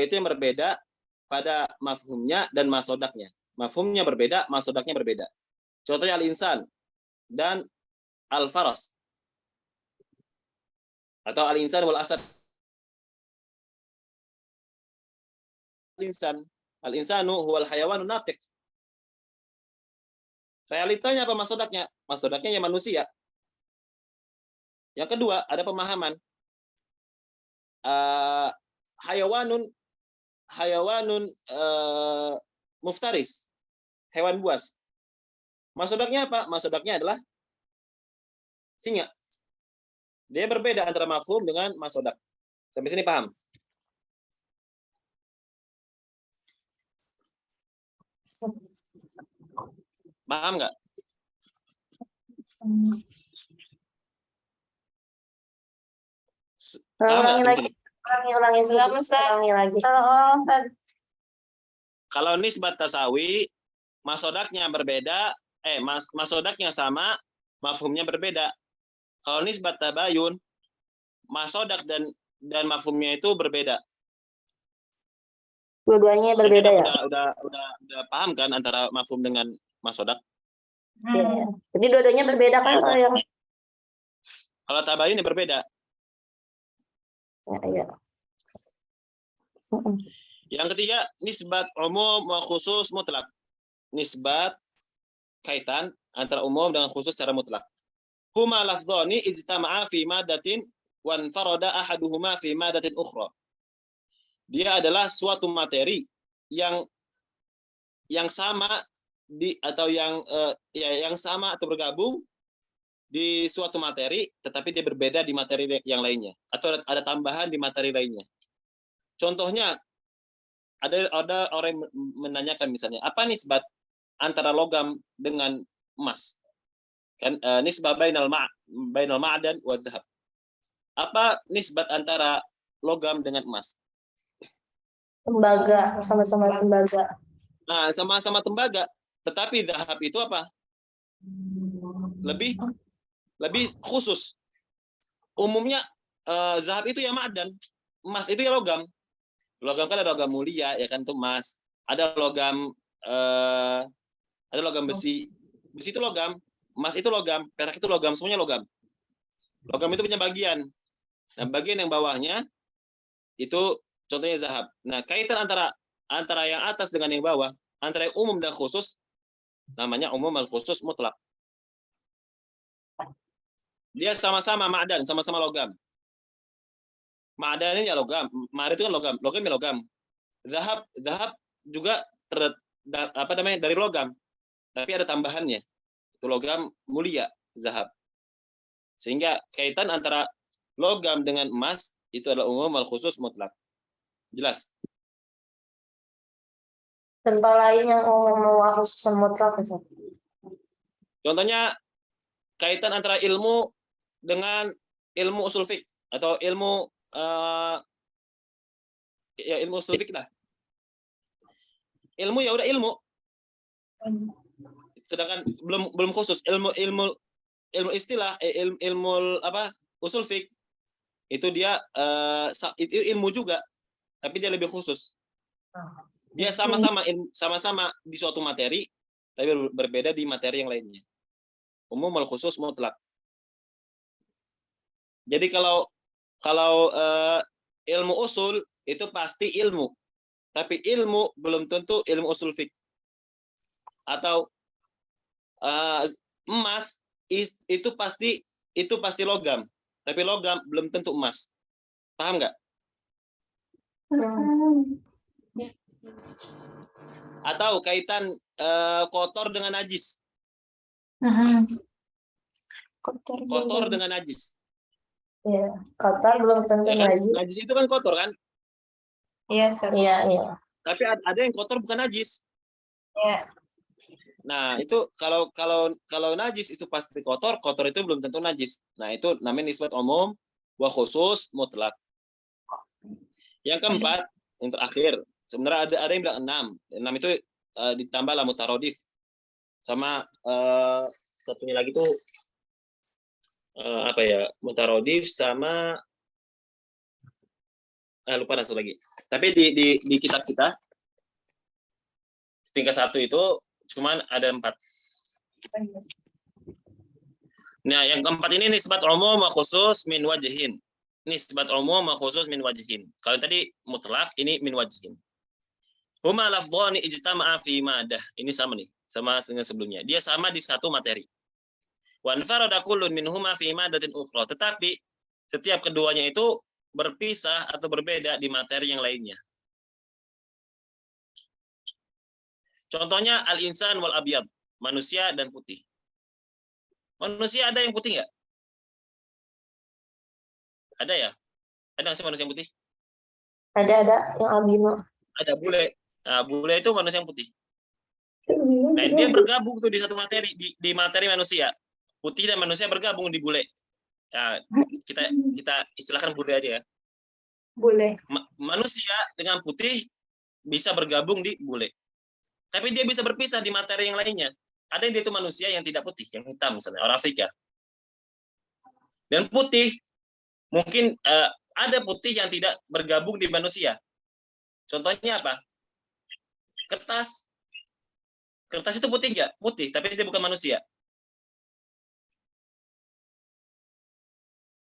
[SPEAKER 1] itu yang berbeda pada mafhumnya dan masodaknya. Mafhumnya berbeda, masodaknya berbeda. Contohnya al-insan dan al-faras. Atau al-insan wal asad. Al-insanu huwal hayawanun natiq. Realitanya apa masodaknya? Masodaknya ya manusia. Yang kedua, ada pemahaman. Hayawanun muftaris. Hewan buas. Masodaknya apa? Masodaknya adalah singa. Dia berbeda antara mafhum dengan masodak. Sampai sini paham? Paham nggak?
[SPEAKER 2] Ulangi
[SPEAKER 1] Sampai
[SPEAKER 2] lagi.
[SPEAKER 1] sini?
[SPEAKER 2] Ulangi
[SPEAKER 3] Silakan, Ustaz.
[SPEAKER 2] ulangi lagi.
[SPEAKER 1] Kalau nisbat tasawi, masodaknya berbeda, masodaknya sama, mafhumnya berbeda. Kalau nisbat tabayun, masodak dan mafhumnya itu berbeda.
[SPEAKER 2] Dua-duanya
[SPEAKER 1] Jadi
[SPEAKER 2] berbeda ya.
[SPEAKER 1] udah paham kan antara mafhum dengan masodak?
[SPEAKER 2] Iya. Jadi dua-duanya berbeda kan kalau yang
[SPEAKER 1] Kalau tabayun ya berbeda.
[SPEAKER 2] ya.
[SPEAKER 1] Yang ketiga, nisbat umum wa khusus mutlak. Nisbat kaitan antara umum dengan khusus secara mutlak. Huma lafdhani ijtama'a fi madatin wan farada ahaduhuma fi madatin ukhra. Dia adalah suatu materi yang sama atau yang sama atau bergabung di suatu materi, tetapi dia berbeda di materi yang lainnya, atau ada tambahan di materi lainnya. Contohnya, ada orang yang menanyakan misalnya, apa nisbat antara logam dengan emas? Kan nisbah bainal ma'dan wa dhahab. Apa nisbat antara logam dengan emas?
[SPEAKER 2] Tembaga, sama-sama tembaga.
[SPEAKER 1] Nah, sama-sama tembaga, tetapi dhahab itu apa? Lebih khusus. Umumnya zahab itu ya ma'dan, emas itu ya logam. Logam kan ada logam mulia ya kan, itu emas. Ada logam besi. Besi itu logam, emas itu logam, perak itu logam, semuanya logam. Logam itu punya bagian. Nah, bagian yang bawahnya itu contohnya zahab. Nah, kaitan antara yang atas dengan yang bawah, antara yang umum dan khusus, namanya umum dan khusus mutlak. Dia sama-sama ma'dan, sama-sama logam. Ma'dan ini ya logam, ma'dan itu kan logam, logam ya logam. Zahab juga dari logam, tapi ada tambahannya. Itu logam mulia, zahab. Sehingga kaitan antara logam dengan emas itu adalah umum al khusus mutlak. Jelas?
[SPEAKER 2] Contoh lain yang umum khusus mutlak.
[SPEAKER 1] Contohnya kaitan antara ilmu dengan ilmu usul fiqh atau ilmu ilmu usul fiqh lah. Ilmu ya udah ilmu. Sedangkan belum khusus ilmu istilah ilmu apa usul fiqh itu dia itu ilmu juga, tapi dia lebih khusus. Dia sama-sama di suatu materi, tapi berbeda di materi yang lainnya. Umum al khusus mutlak. Jadi kalau ilmu usul itu pasti ilmu. Tapi ilmu belum tentu ilmu usul fiqh. Atau emas itu pasti logam. Tapi logam belum tentu emas. Paham nggak? Atau kaitan kotor dengan najis. Kotor dengan najis.
[SPEAKER 2] Ya, kotor belum tentu
[SPEAKER 1] Ya kan?
[SPEAKER 2] najis.
[SPEAKER 1] Najis itu kan kotor kan?
[SPEAKER 3] Iya, Sir.
[SPEAKER 2] Iya, iya.
[SPEAKER 1] Tapi ada yang kotor bukan najis.
[SPEAKER 3] Iya.
[SPEAKER 1] Nah, itu kalau najis itu pasti kotor, kotor itu belum tentu najis. Nah, itu namanya nisbat umum wa khusus mutlak. Yang keempat, yang terakhir, sebenarnya ada yang bilang 6. 6 itu ditambah lah mutarodif. Sama satunya lagi tuh apa ya? Mutarodif sama lupa satu lagi. Tapi di kitab kita tingkat 1 itu cuman ada 4. Nah, yang keempat ini nisbat umum wa khusus min wajhin. Nisbat umum wa khusus min wajhin. Kalau tadi mutlak, ini min wajhin. Huma lafdhani ijtama'a fi madah. Ini sama nih, sama dengan sebelumnya. Dia sama di satu materi. Wa anfarada kullun minhuma fi madatin ukhra. Tetapi setiap keduanya itu berpisah atau berbeda di materi yang lainnya. Contohnya al-insan wal abyad, manusia dan putih. Manusia ada yang putih nggak? Ada ya? Ada nggak sih manusia yang putih?
[SPEAKER 2] Ada yang albino.
[SPEAKER 1] Ada bule. Nah, bule itu manusia yang putih. Nah, dia bergabung tuh di satu materi, di materi manusia. Putih dan manusia bergabung di bule. Nah, kita istilahkan bule aja ya.
[SPEAKER 3] Boleh.
[SPEAKER 1] Manusia dengan putih bisa bergabung di bule. Tapi dia bisa berpisah di materi yang lainnya. Ada yang dia itu manusia yang tidak putih, yang hitam misalnya, orang Afrika. Dan putih, mungkin ada putih yang tidak bergabung di manusia. Contohnya apa? Kertas. Kertas itu putih nggak? Putih, tapi dia bukan manusia.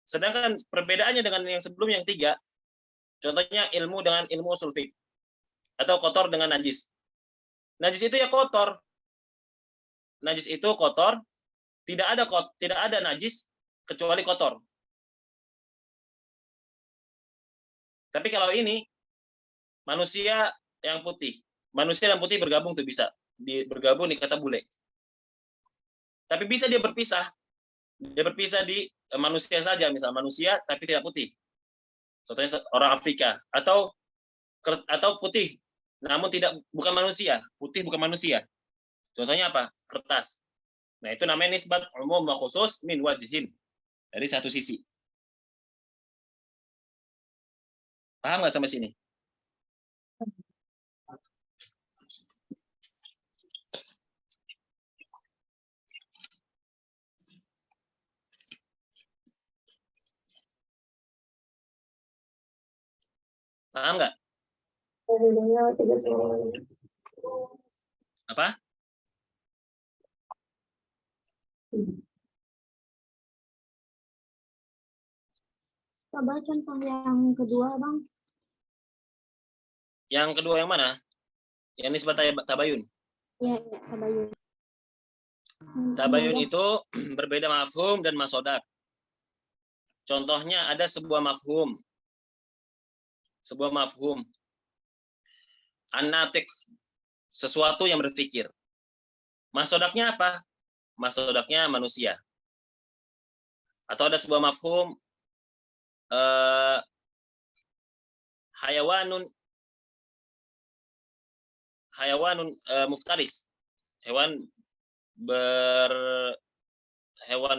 [SPEAKER 1] Sedangkan perbedaannya dengan yang sebelum yang 3, contohnya ilmu dengan ilmu usul fiqh. Atau kotor dengan najis. Najis itu ya kotor. Najis itu kotor, tidak ada najis kecuali kotor. Tapi kalau ini manusia yang putih, manusia dan putih bergabung tuh bisa bergabung di kata bule. Tapi bisa dia berpisah. Dia berpisah di manusia saja, misal manusia tapi tidak putih. Contohnya orang Afrika atau putih namun bukan manusia, putih bukan manusia. Contohnya apa? Kertas. Nah, itu namanya nisbat umum wa khusus min wajhin. Dari satu sisi. Paham nggak sampai sini? Paham nggak? Apa?
[SPEAKER 4] Coba contoh yang kedua, Bang.
[SPEAKER 1] Yang kedua yang mana? Yang nisbat tabayun.
[SPEAKER 4] Ya, tabayun.
[SPEAKER 1] Tabayun itu berbeda mafhum dan masodak. Contohnya ada sebuah mafhum. Sebuah mafhum. An-natiq, sesuatu yang berpikir. Masodaknya apa? Masodaknya manusia. Atau ada sebuah mafhum hayawanun muftaris. Hewan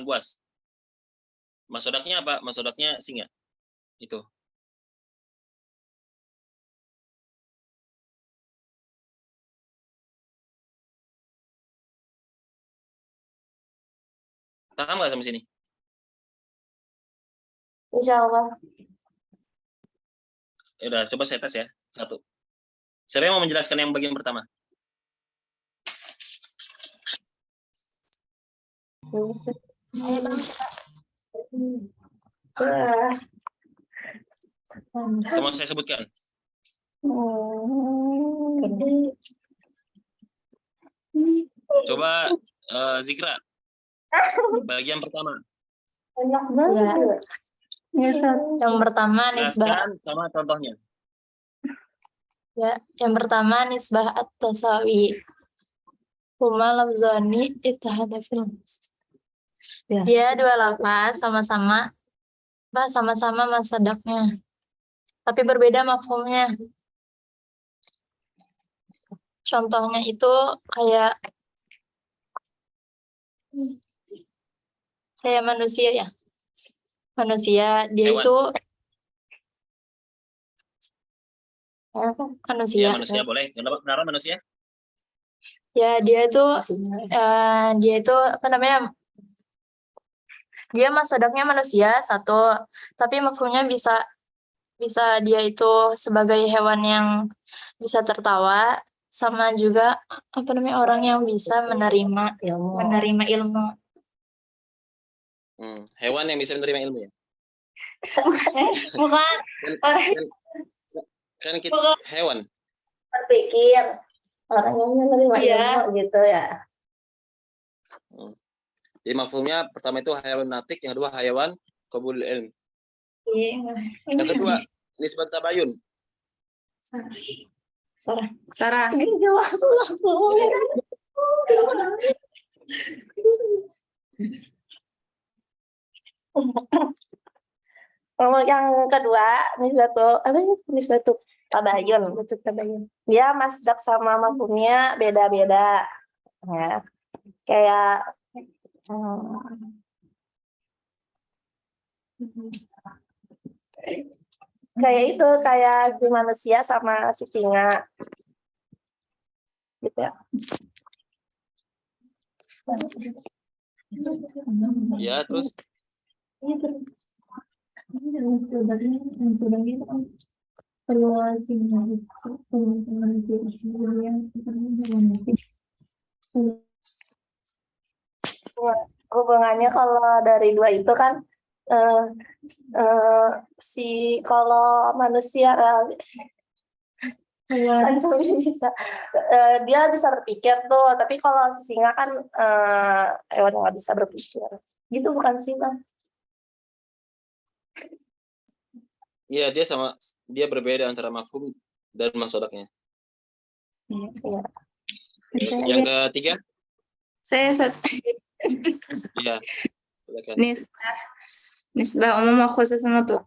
[SPEAKER 1] buas. Masodaknya apa? Masodaknya singa. Itu. Paham nggak sampai sini?
[SPEAKER 2] Insya Allah.
[SPEAKER 1] Ya udah, coba saya tes ya. 1. Siapa yang mau menjelaskan yang bagian pertama?
[SPEAKER 4] Ayo, Bang.
[SPEAKER 2] Wah.
[SPEAKER 1] Atau mau saya sebutkan? Coba Zikra, bagian pertama.
[SPEAKER 2] Enak banget.
[SPEAKER 3] Yang pertama nisbah
[SPEAKER 1] Jelaskan sama contohnya.
[SPEAKER 3] ya, yang pertama nisbah at-tasawi. Huma lafzani ittahada fil nas. Dia dua lafaz sama-sama masdaknya, tapi berbeda mafhumnya. Contohnya itu kayak manusia ya. Manusia dia
[SPEAKER 1] Hewan.
[SPEAKER 3] itu
[SPEAKER 1] Ya,
[SPEAKER 3] manusia.
[SPEAKER 1] manusia boleh. Kenapa manusia?
[SPEAKER 3] Ya dia itu apa namanya? Dia masdaknya manusia satu, tapi mafhumnya bisa dia itu sebagai hewan yang bisa tertawa, sama juga apa namanya orang yang bisa menerima ilmu.
[SPEAKER 1] Hewan yang bisa menerima ilmu ya.
[SPEAKER 2] Bukan
[SPEAKER 1] Kan kita hewan.
[SPEAKER 2] berpikir orang yang menerima
[SPEAKER 3] Iya.
[SPEAKER 2] ilmu gitu ya.
[SPEAKER 1] Jadi mafhumnya pertama itu hewan natik, yang kedua hewan qabul ilm. Yang kedua nisbat tabayun.
[SPEAKER 3] Sarah.
[SPEAKER 2] Kalau yang kedua nisbatu tabayun. Dia masdak sama mafhumnya beda-beda. Ya. Kayak kayak si manusia sama si singa. Gitu ya.
[SPEAKER 1] Ya, terus
[SPEAKER 2] Hubungannya kalau dari dua itu kan kalau manusia bisa dia bisa berpikir tuh, tapi kalau singa kan hewan yang nggak bisa berpikir gitu, bukan sih Bang?
[SPEAKER 1] iya dia berbeda antara mafhum dan masdaknya.
[SPEAKER 2] Iya.
[SPEAKER 1] Yang ketiga?
[SPEAKER 5] Saya
[SPEAKER 1] Iya. Silakan.
[SPEAKER 5] nisbah umum khusus tuh.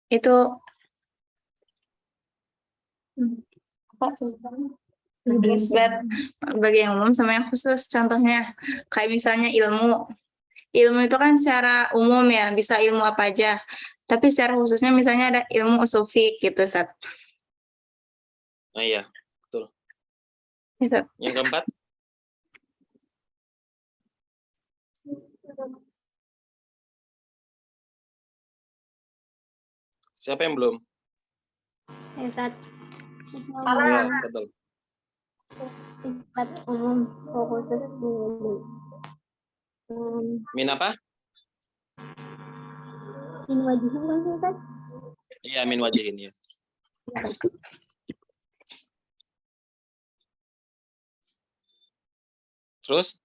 [SPEAKER 5] Itu nisbat bagi yang umum sama yang khusus. Contohnya kayak misalnya ilmu. Ilmu itu kan secara umum ya, bisa ilmu apa aja. Tapi secara khususnya misalnya ada ilmu usul fiqh gitu, Sat.
[SPEAKER 1] Nah, iya, betul.
[SPEAKER 5] Gitu.
[SPEAKER 1] Yang keempat? Siapa yang belum?
[SPEAKER 4] Sifat
[SPEAKER 1] Ya, betul.
[SPEAKER 4] sifat umum khusus
[SPEAKER 1] Min apa?
[SPEAKER 4] min wajihin kan Ustaz?
[SPEAKER 1] Iya, min wajihin ya. Terus?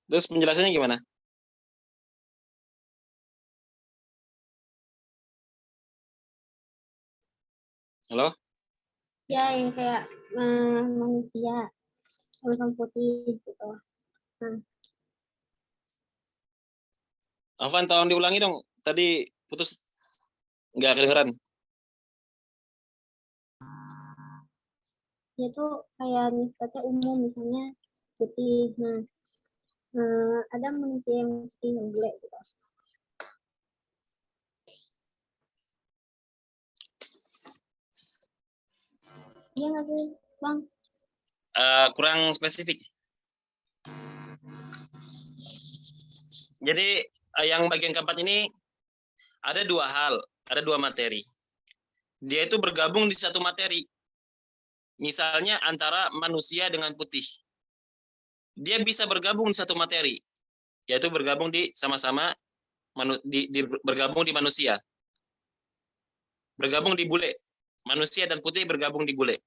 [SPEAKER 1] Terus penjelasannya gimana? Halo?
[SPEAKER 4] Ya, yang kayak manusia hitam putih gitu.
[SPEAKER 1] Afan, tolong diulangi dong. Tadi putus, nggak kedengeran.
[SPEAKER 4] Dia tuh kayak nisbatnya umum, misalnya putih. Nah, ada manusia yang putih yang jelek gitu. Iya nggak sih, Bang?
[SPEAKER 1] Kurang spesifik. Jadi yang bagian keempat ini ada dua hal, ada dua materi. Dia itu bergabung di satu materi. Misalnya antara manusia dengan putih. dia bisa bergabung di satu materi, yaitu bergabung di sama-sama bergabung di manusia. Bergabung di bule. Manusia dan putih bergabung di bule.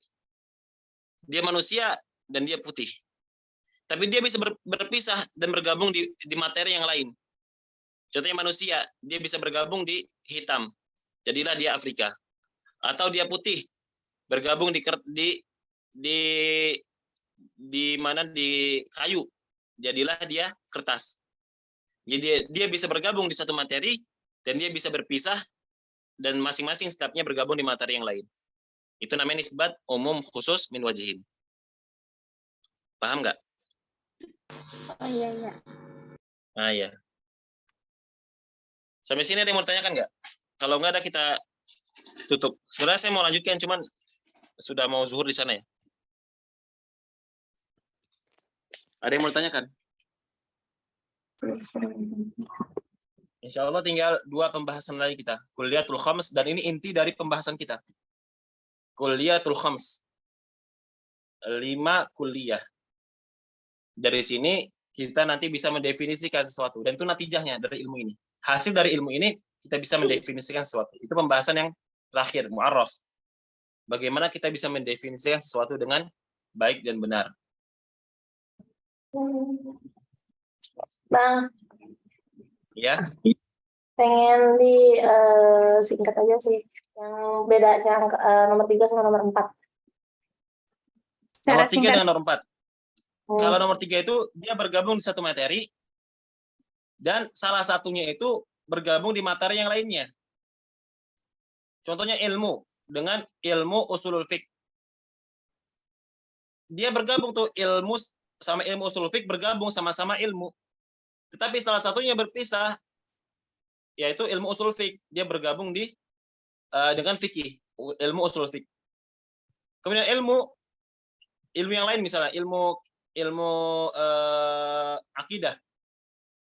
[SPEAKER 1] Dia manusia dan dia putih. Tapi dia bisa berpisah dan bergabung di materi yang lain. Contohnya manusia, dia bisa bergabung di hitam. Jadilah dia Afrika. Atau dia putih, bergabung di mana di kayu. Jadilah dia kertas. Jadi dia bisa bergabung di satu materi dan dia bisa berpisah dan masing-masing stepnya bergabung di materi yang lain. Itu namanya nisbat umum khusus min wajihin. Paham nggak?
[SPEAKER 4] Oh iya iya.
[SPEAKER 1] Nah ya. Sampai sini ada yang mau tanyakan nggak? Kalau nggak ada kita tutup. Sebenarnya saya mau lanjutkan, cuman sudah mau zuhur di sana ya. Ada yang mau tanyakan? Insya Allah tinggal 2 pembahasan lagi kita. Kulliyatul khams, dan ini inti dari pembahasan kita. Kulliyatul khams. 5 kuliah. Dari sini kita nanti bisa mendefinisikan sesuatu. Dan itu natijahnya dari ilmu ini. Hasil dari ilmu ini kita bisa mendefinisikan sesuatu. Itu pembahasan yang terakhir, mu'arraf. Bagaimana kita bisa mendefinisikan sesuatu dengan baik dan benar.
[SPEAKER 2] Bang,
[SPEAKER 1] Ya.
[SPEAKER 2] pengen singkat aja sih. Yang bedanya nomor 3 sama nomor 4.
[SPEAKER 5] Secara
[SPEAKER 1] Nomor 3
[SPEAKER 5] singkat.
[SPEAKER 1] dengan nomor 4. Kalau nomor 3 itu dia bergabung di satu materi dan salah satunya itu bergabung di materi yang lainnya. Contohnya ilmu dengan ilmu usulul fiqh. Dia bergabung tuh ilmu sama ilmu usulul fiqh bergabung sama-sama ilmu. Tetapi salah satunya berpisah, yaitu ilmu usulul fiqh. Dia bergabung dengan fikih, ilmu usulul fiqh. Kemudian ilmu yang lain misalnya ilmu akidah.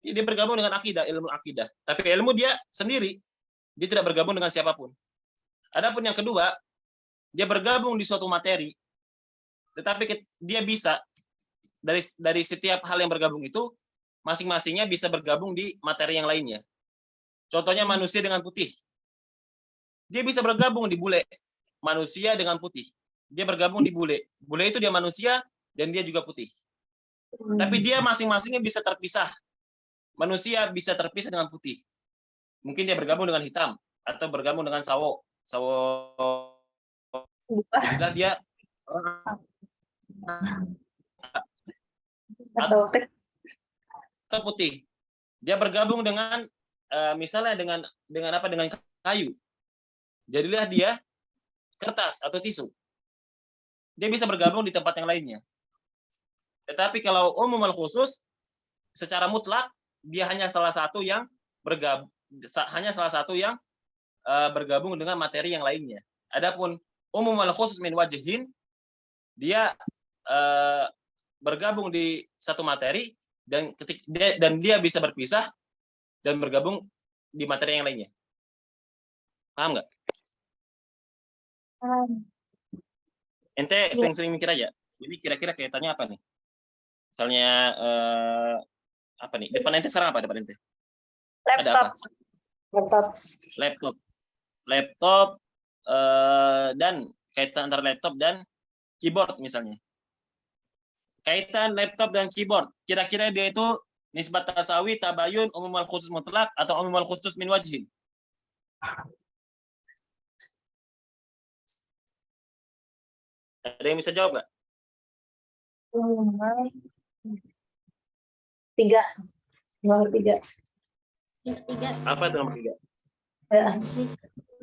[SPEAKER 1] Dia bergabung dengan akidah, ilmu akidah. Tapi ilmu dia sendiri, dia tidak bergabung dengan siapapun. Adapun yang kedua, dia bergabung di suatu materi, tetapi dia bisa dari setiap hal yang bergabung itu, masing-masingnya bisa bergabung di materi yang lainnya. Contohnya manusia dengan putih. Dia bisa bergabung di bule. Manusia dengan putih. Dia bergabung di bule. Bule itu dia manusia dan dia juga putih. Tapi dia masing-masingnya bisa terpisah. Manusia bisa terpisah dengan putih. Mungkin dia bergabung dengan hitam atau bergabung dengan sawo. Jadilah dia atau putih. Dia bergabung dengan misalnya dengan apa? Dengan kayu. Jadilah dia kertas atau tisu. Dia bisa bergabung di tempat yang lainnya. Tetapi kalau umum al khusus secara mutlak dia hanya salah satu yang bergabung dengan materi yang lainnya. Adapun umum al khusus min wajhin dia bergabung di satu materi dan dia bisa berpisah dan bergabung di materi yang lainnya. Paham nggak? Ente sering-sering mikir aja. Jadi kira-kira kaitannya apa nih? Misalnya apa nih? Depan ente sekarang apa? Depan ente? Ada apa? Laptop dan kaitan antara laptop dan keyboard misalnya. Kaitan laptop dan keyboard. Kira-kira dia itu nisbat tasawi, tabayun, umum al khusus mutlak atau umum al khusus min wajhin? Ada yang bisa jawab nggak?
[SPEAKER 2] 3. Nomor 3.
[SPEAKER 4] Yang ketiga,
[SPEAKER 1] Apa itu nomor 3?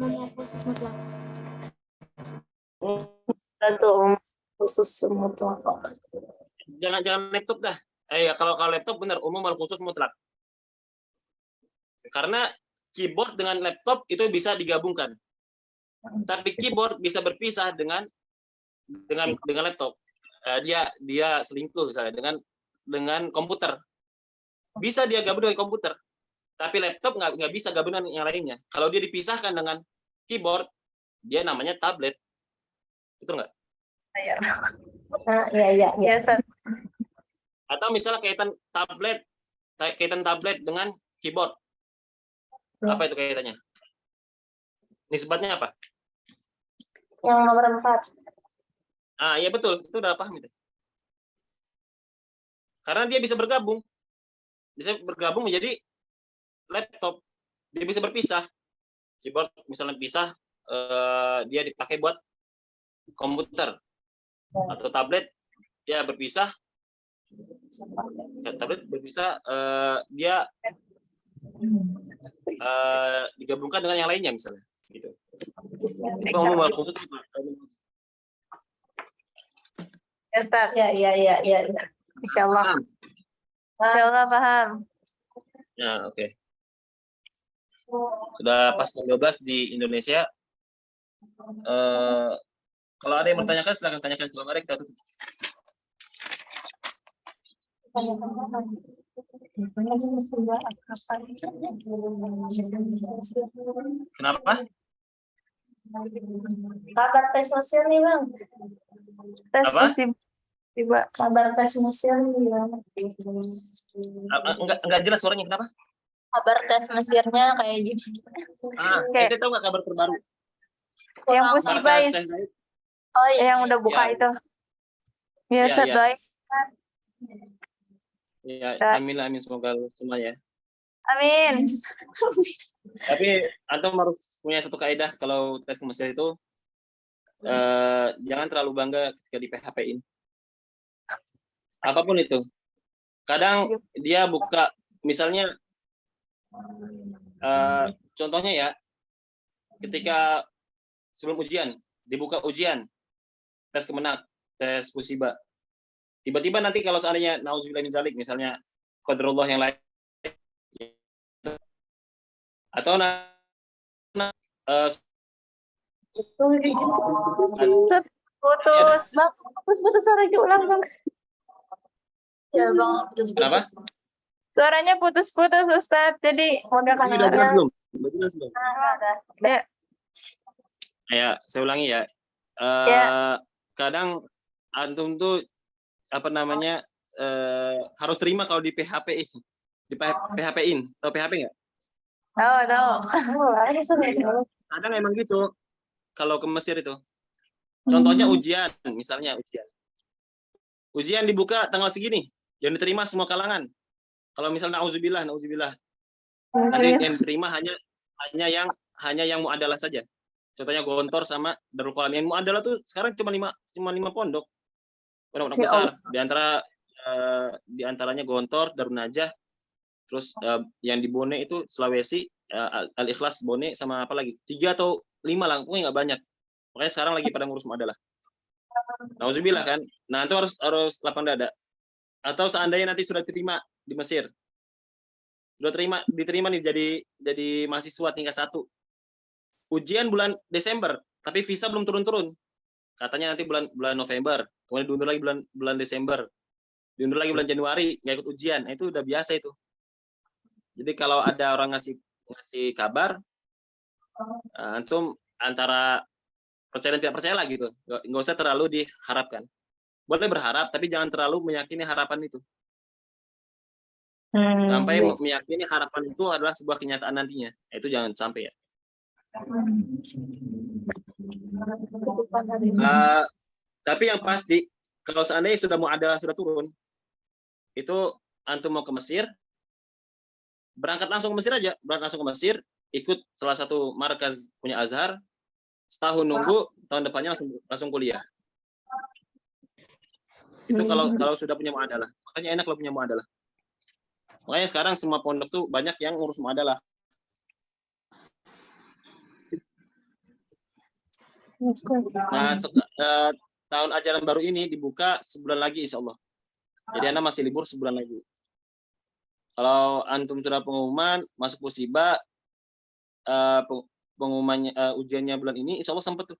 [SPEAKER 4] umum khusus mutlak.
[SPEAKER 2] Itu khusus mutlak.
[SPEAKER 1] Jangan laptop dah. Kalau laptop benar umum al khusus mutlak. Karena keyboard dengan laptop itu bisa digabungkan. Tapi keyboard bisa berpisah dengan laptop. Dia selingkuh misalnya dengan komputer. Bisa dia gabung dengan komputer. Tapi laptop nggak bisa gabung dengan yang lainnya. Kalau dia dipisahkan dengan keyboard, dia namanya tablet. Betul nggak?
[SPEAKER 2] Iya.
[SPEAKER 1] Atau misalnya kaitan tablet dengan keyboard. Apa itu kaitannya? Nisbatnya apa?
[SPEAKER 2] Yang nomor 4.
[SPEAKER 1] Iya betul, itu udah paham itu. Karena dia bisa bergabung menjadi laptop. Dia bisa berpisah. Keyboard misalnya pisah, dia dipakai buat komputer atau tablet, dia berpisah. Tablet berpisah, dia digabungkan dengan yang lainnya misalnya, gitu. Itu ngomong khusus.
[SPEAKER 5] Ya, Ustaz.
[SPEAKER 2] Ya.
[SPEAKER 5] Insyaallah.
[SPEAKER 1] Paham?
[SPEAKER 5] Insyaallah paham.
[SPEAKER 1] Ya, oke. Sudah pas 12 di Indonesia. Kalau ada yang bertanyakan, silakan tanyakan. Kalau ada, kita tutup. Kenapa?
[SPEAKER 2] Kabar tes mesin nih Bang.
[SPEAKER 5] Tes
[SPEAKER 1] Apa?
[SPEAKER 5] tiba.
[SPEAKER 2] Kabar tes mesin nih Bang.
[SPEAKER 1] Enggak jelas suaranya, kenapa?
[SPEAKER 2] Kabar tes Mesirnya kayak gimana?
[SPEAKER 5] Oke.
[SPEAKER 1] Ente tahu nggak kabar terbaru?
[SPEAKER 5] Yang
[SPEAKER 2] Kurang
[SPEAKER 5] musibah
[SPEAKER 1] Markas
[SPEAKER 5] ya,
[SPEAKER 1] Syekh Zaid.
[SPEAKER 2] Oh iya.
[SPEAKER 5] yang udah buka
[SPEAKER 1] Ya.
[SPEAKER 5] itu. Ya,
[SPEAKER 1] Ya,
[SPEAKER 5] Ustaz,
[SPEAKER 1] ya.
[SPEAKER 5] doain.
[SPEAKER 1] Ya, amin semoga semua ya.
[SPEAKER 5] Amin.
[SPEAKER 1] Tapi antum harus punya satu kaidah kalau tes ke Mesir itu, jangan terlalu bangga ketika di PHP-in. Apapun itu. Kadang dia buka, misalnya contohnya ya, ketika sebelum ujian dibuka ujian tes kemenak, tes musibah. Tiba-tiba nanti kalau seandainya nauzubillah min zalik, misalnya qadarullah yang lain, atau
[SPEAKER 5] Putus.
[SPEAKER 2] Bang, putus suaranya ulang Bang. Ya Bang,
[SPEAKER 1] Kenapa?
[SPEAKER 5] Suaranya putus-putus, Ustaz. Jadi
[SPEAKER 2] Udah kan
[SPEAKER 1] Ini udah jelas belum? Udah jelas belum?
[SPEAKER 5] ya,
[SPEAKER 1] Ya, saya ulangi ya.
[SPEAKER 5] Ya.
[SPEAKER 1] Kadang antum tuh apa namanya, harus terima kalau di PHP, di PHP-in. Tahu PHP nggak?
[SPEAKER 5] tahu.
[SPEAKER 1] Kadang emang gitu. Kalau ke Mesir itu, contohnya ujian, misalnya ujian dibuka tanggal segini, yang diterima semua kalangan. Kalau misalnya nauzubillah, nanti yang diterima hanya yang muadalah saja. Contohnya Gontor sama Darul Quran. Yang muadalah tuh sekarang cuma 5 pondok
[SPEAKER 5] Ya
[SPEAKER 1] besar. Di antaranya Gontor, Darun Najah, terus yang di Bone itu Sulawesi, Al-Ikhlas Bone, sama apa lagi? 3 atau 5 lah, pokoknya nggak banyak. Makanya sekarang lagi pada ngurus muadalah. Nauzubillah kan. Nah, itu harus lapang dada. Atau seandainya nanti sudah diterima di Mesir, diterima nih jadi mahasiswa tingkat 1. Ujian bulan Desember, tapi visa belum turun-turun. Katanya nanti bulan November, kemudian diundur lagi bulan Desember, diundur lagi bulan Januari, nggak ikut ujian. Nah, itu udah biasa itu. Jadi kalau ada orang ngasih kabar, antum antara percaya dan tidak percaya lah gitu. Nggak usah terlalu diharapkan. Boleh berharap, tapi jangan terlalu meyakini harapan itu. Sampai meyakini harapan itu adalah sebuah kenyataan nantinya. Itu jangan sampai ya. Tapi yang pasti, kalau seandainya sudah turun, itu antum mau ke Mesir, berangkat langsung ke Mesir aja. Berangkat langsung ke Mesir, ikut salah satu markaz punya Azhar, setahun nunggu, tahun depannya langsung kuliah. Itu kalau sudah punya muadalah. Makanya enak kalau punya muadalah. Makanya sekarang semua pondok tuh banyak yang ngurus muadalah. Nah, tahun ajaran baru ini dibuka sebulan lagi insya Allah. Jadi Anda masih libur sebulan lagi. Kalau antum sudah pengumuman masuk musibah, pengumumannya ujiannya bulan ini, insya Allah sempat tuh.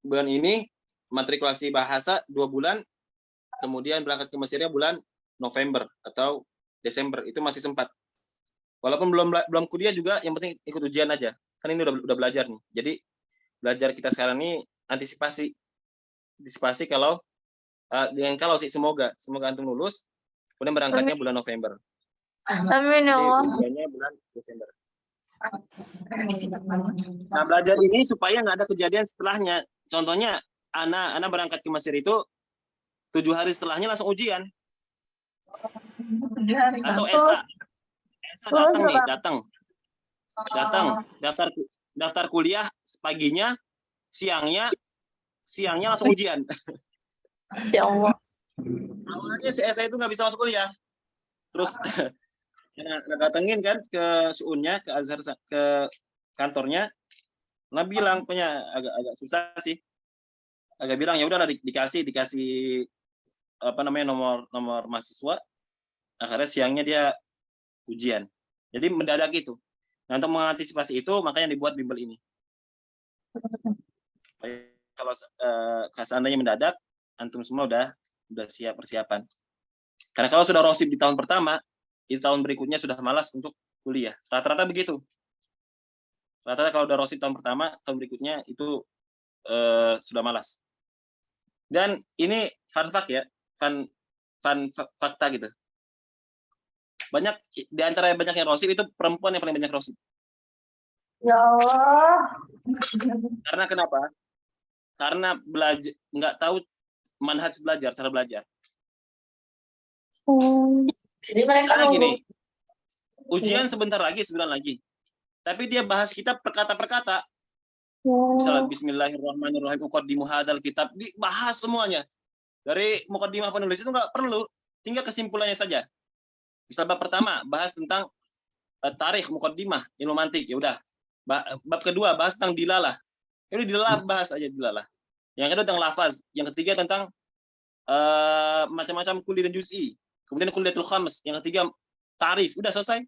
[SPEAKER 1] Bulan ini matrikulasi bahasa 2 bulan, kemudian berangkat ke Mesirnya bulan November atau Desember, itu masih sempat. Walaupun belum kuliah juga, yang penting ikut ujian aja. Kan ini udah belajar nih. Jadi belajar kita sekarang ini antisipasi kalau Dengan kalau sih semoga antum lulus, kemudian berangkatnya bulan November.
[SPEAKER 5] Amin ya
[SPEAKER 1] Jadi
[SPEAKER 5] Allah.
[SPEAKER 1] ujiannya bulan Desember. Nah, belajar ini supaya nggak ada kejadian setelahnya. Contohnya, Ana berangkat ke Mesir itu 7 hari setelahnya langsung ujian. Atau Esa datang nih, datang daftar kuliah paginya, siangnya langsung ujian.
[SPEAKER 2] Ya Allah.
[SPEAKER 1] Awalnya si Esa itu nggak bisa masuk kuliah. Terus datengin kan ke suunnya, ke Azhar, ke kantornya. Nah bilang punya agak susah sih. Agak bilang ya udahlah dikasih apa namanya nomor mahasiswa. Akhirnya siangnya dia ujian. Jadi mendadak itu. Nah, untuk mengantisipasi itu makanya dibuat bimbel ini. Kalau seandainya mendadak, antum semua udah siap persiapan. Karena kalau sudah rosib di tahun pertama, di tahun berikutnya sudah malas untuk kuliah. Rata-rata begitu. Rata-rata kalau udah rosib tahun pertama, tahun berikutnya itu sudah malas. Dan ini fun fact ya, fakta gitu. Banyak di antara banyak yang rosib itu perempuan yang paling banyak rosib.
[SPEAKER 3] Ya Allah.
[SPEAKER 1] Karena kenapa? Karena belajar nggak tahu manhaj belajar, cara belajar.
[SPEAKER 2] Jadi mereka
[SPEAKER 1] Karena
[SPEAKER 2] nunggu.
[SPEAKER 1] gini, ujian sebentar lagi, 9 lagi. Tapi dia bahas kitab perkata per kata. Misalnya Bismillahirrahmanirrahim, uqaddimu hadzal kitab, dibahas semuanya. Dari muqaddimah penulis itu nggak perlu, tinggal kesimpulannya saja. Misal bab pertama bahas tentang tarikh muqaddimah ilmu mantik, ya udah. Bab kedua bahas tentang dilalah. Ini dilalah bahas aja dilalah. Yang kedua tentang lafaz, yang ketiga tentang macam-macam kulli dan juz'i. Kemudian kulliyatul khams, yang ketiga tarif, udah selesai.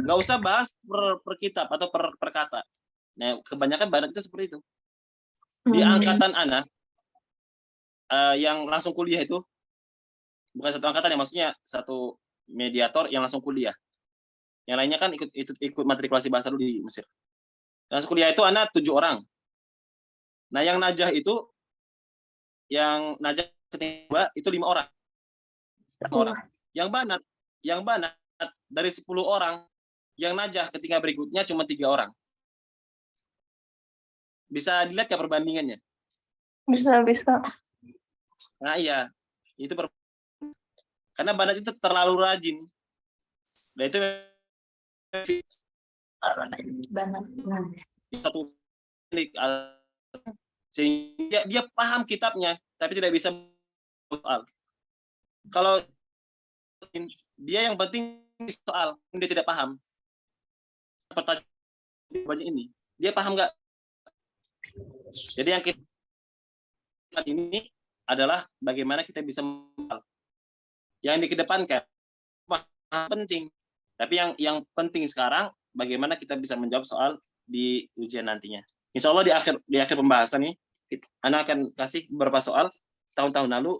[SPEAKER 1] Nggak usah bahas per kitab atau per kata. Nah, kebanyakan banat itu seperti itu. Di angkatan Ana yang langsung kuliah itu bukan satu angkatan ya, maksudnya satu mediator yang langsung kuliah. Yang lainnya kan ikut matrikulasi bahasa dulu di Mesir. Langsung kuliah itu Ana 7 orang. Nah, yang najah itu ketiga itu 5 orang. 5 orang. Yang banat dari 10 orang, yang najah ketika berikutnya cuma 3 orang. Bisa dilihat ya perbandingannya?
[SPEAKER 5] Bisa.
[SPEAKER 1] Nah iya, itu karena banat itu terlalu rajin. Dan itu satu sehingga dia paham kitabnya, tapi tidak bisa soal. Kalau dia yang penting soal, dia tidak paham. Pertanyaan ini, dia paham nggak? Jadi yang kita ini adalah bagaimana kita bisa yang dikedepankan penting. Tapi yang penting sekarang bagaimana kita bisa menjawab soal di ujian nantinya. Insya Allah di akhir pembahasan nih, Ana akan kasih beberapa soal tahun-tahun lalu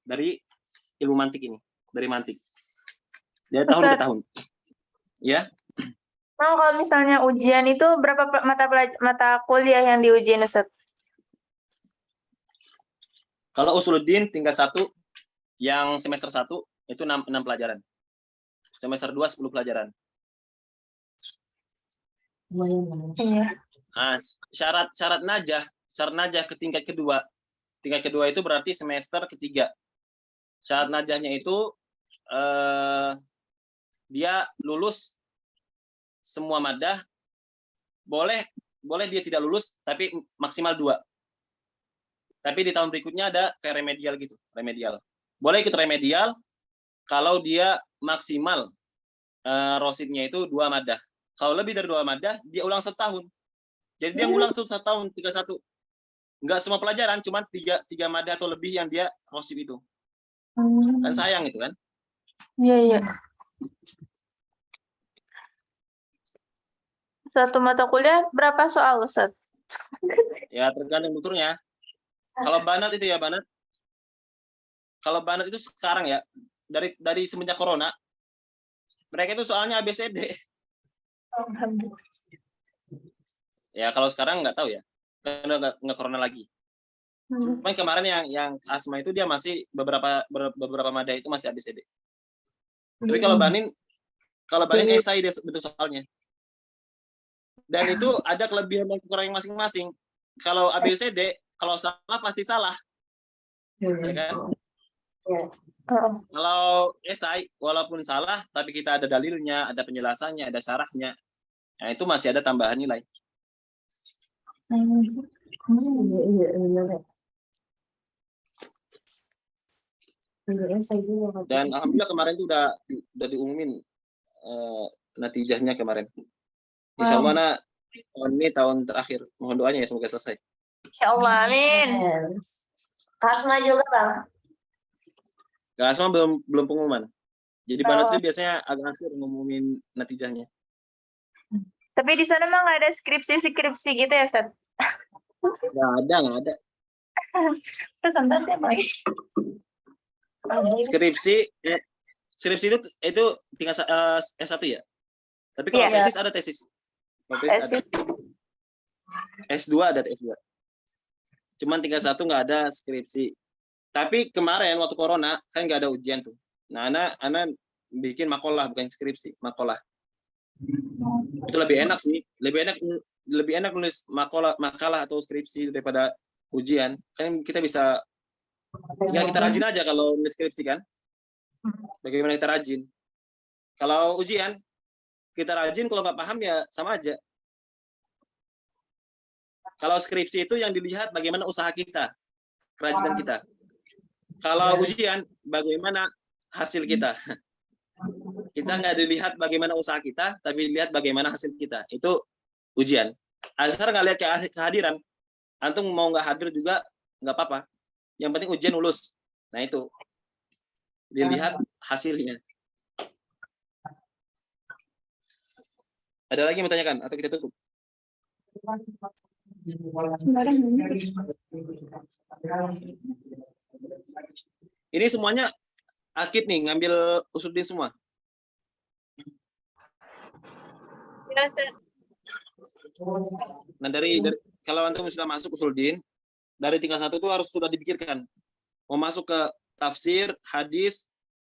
[SPEAKER 1] dari ilmu mantik ini, dari mantik. Dari tahun ke tahun. Ya.
[SPEAKER 5] Nah, kalau misalnya ujian itu berapa mata kuliah yang diujiin, Ustaz?
[SPEAKER 1] Kalau Usuluddin tingkat 1 yang semester 1 itu 6 pelajaran. Semester 2 10 pelajaran.
[SPEAKER 5] Iya.
[SPEAKER 1] Nah, syarat najah ke tingkat kedua. Tingkat kedua itu berarti semester ketiga. Syarat najahnya itu dia lulus semua madah, boleh dia tidak lulus tapi maksimal 2. Tapi di tahun berikutnya ada kayak remedial gitu, remedial. Boleh ikut remedial kalau dia maksimal rosibnya itu 2 madah. Kalau lebih dari 2 madah, dia ulang setahun. Jadi dia ngulang setahun 31. Enggak semua pelajaran, cuma 3 madah atau lebih yang dia rosib itu. Kan sayang itu kan?
[SPEAKER 5] Iya. Satu mata kuliah berapa soal, Ustaz?
[SPEAKER 1] Ya tergantung tuturnya. Kalau banat itu ya banat. Kalau banat itu sekarang ya dari semenjak corona mereka itu soalnya ABCD.
[SPEAKER 5] Alhamdulillah.
[SPEAKER 1] Ya kalau sekarang nggak tahu ya, karena nggak corona lagi. Cuman kemarin yang asma itu dia masih beberapa mada itu masih ABCD. Tapi kalau Banin esai dia bentuk soalnya. Dan itu ada kelebihan dan kekurangan masing-masing. Kalau ABCD, kalau salah pasti salah, ya kan? Kalau esai, walaupun salah, tapi kita ada dalilnya, ada penjelasannya, ada syarahnya, nah itu masih ada tambahan nilai. Dan alhamdulillah kemarin itu udah diumumin natijahnya kemarin. Insya Allah tahun ini tahun terakhir. Mohon doanya ya semoga selesai.
[SPEAKER 3] Insya Allah, amin.
[SPEAKER 2] Kasma juga Bang.
[SPEAKER 1] Gak asma belum pengumuman. Jadi Banat itu biasanya agak akhir ngumumin natijahnya.
[SPEAKER 3] Tapi di sana mah nggak ada skripsi gitu ya, Ustaz?
[SPEAKER 1] Nggak ada. Skripsi itu tingkat S1 ya. Tapi kalau
[SPEAKER 3] Iya.
[SPEAKER 1] tesis ada tesis. Kalau tesis ada. S2 ada S2. Cuman tingkat 1 nggak ada skripsi. Tapi kemarin waktu corona kan nggak ada ujian tuh. Nah, anak bikin makalah bukan skripsi, makalah. Itu lebih enak sih. Lebih enak nulis makalah atau skripsi daripada ujian. Kan kita bisa kita rajin aja kalau nulis skripsi kan. Bagaimana kita rajin? Kalau ujian kita rajin, kalau nggak paham ya sama aja. Kalau skripsi itu yang dilihat bagaimana usaha kita, kerajinan kita. Kalau ujian, bagaimana hasil kita. Kita nggak dilihat bagaimana usaha kita, tapi dilihat bagaimana hasil kita. Itu ujian. Asal nggak lihat kehadiran, antum mau nggak hadir juga nggak apa-apa. Yang penting ujian lulus. Nah itu dilihat hasilnya. Ada lagi yang mau tanyakan atau kita tutup? Ini semuanya akid nih, ngambil usuluddin semua. Nah dari kalau antum sudah masuk usuluddin, dari tingkat 1 itu harus sudah dipikirkan. Mau masuk ke tafsir, hadis,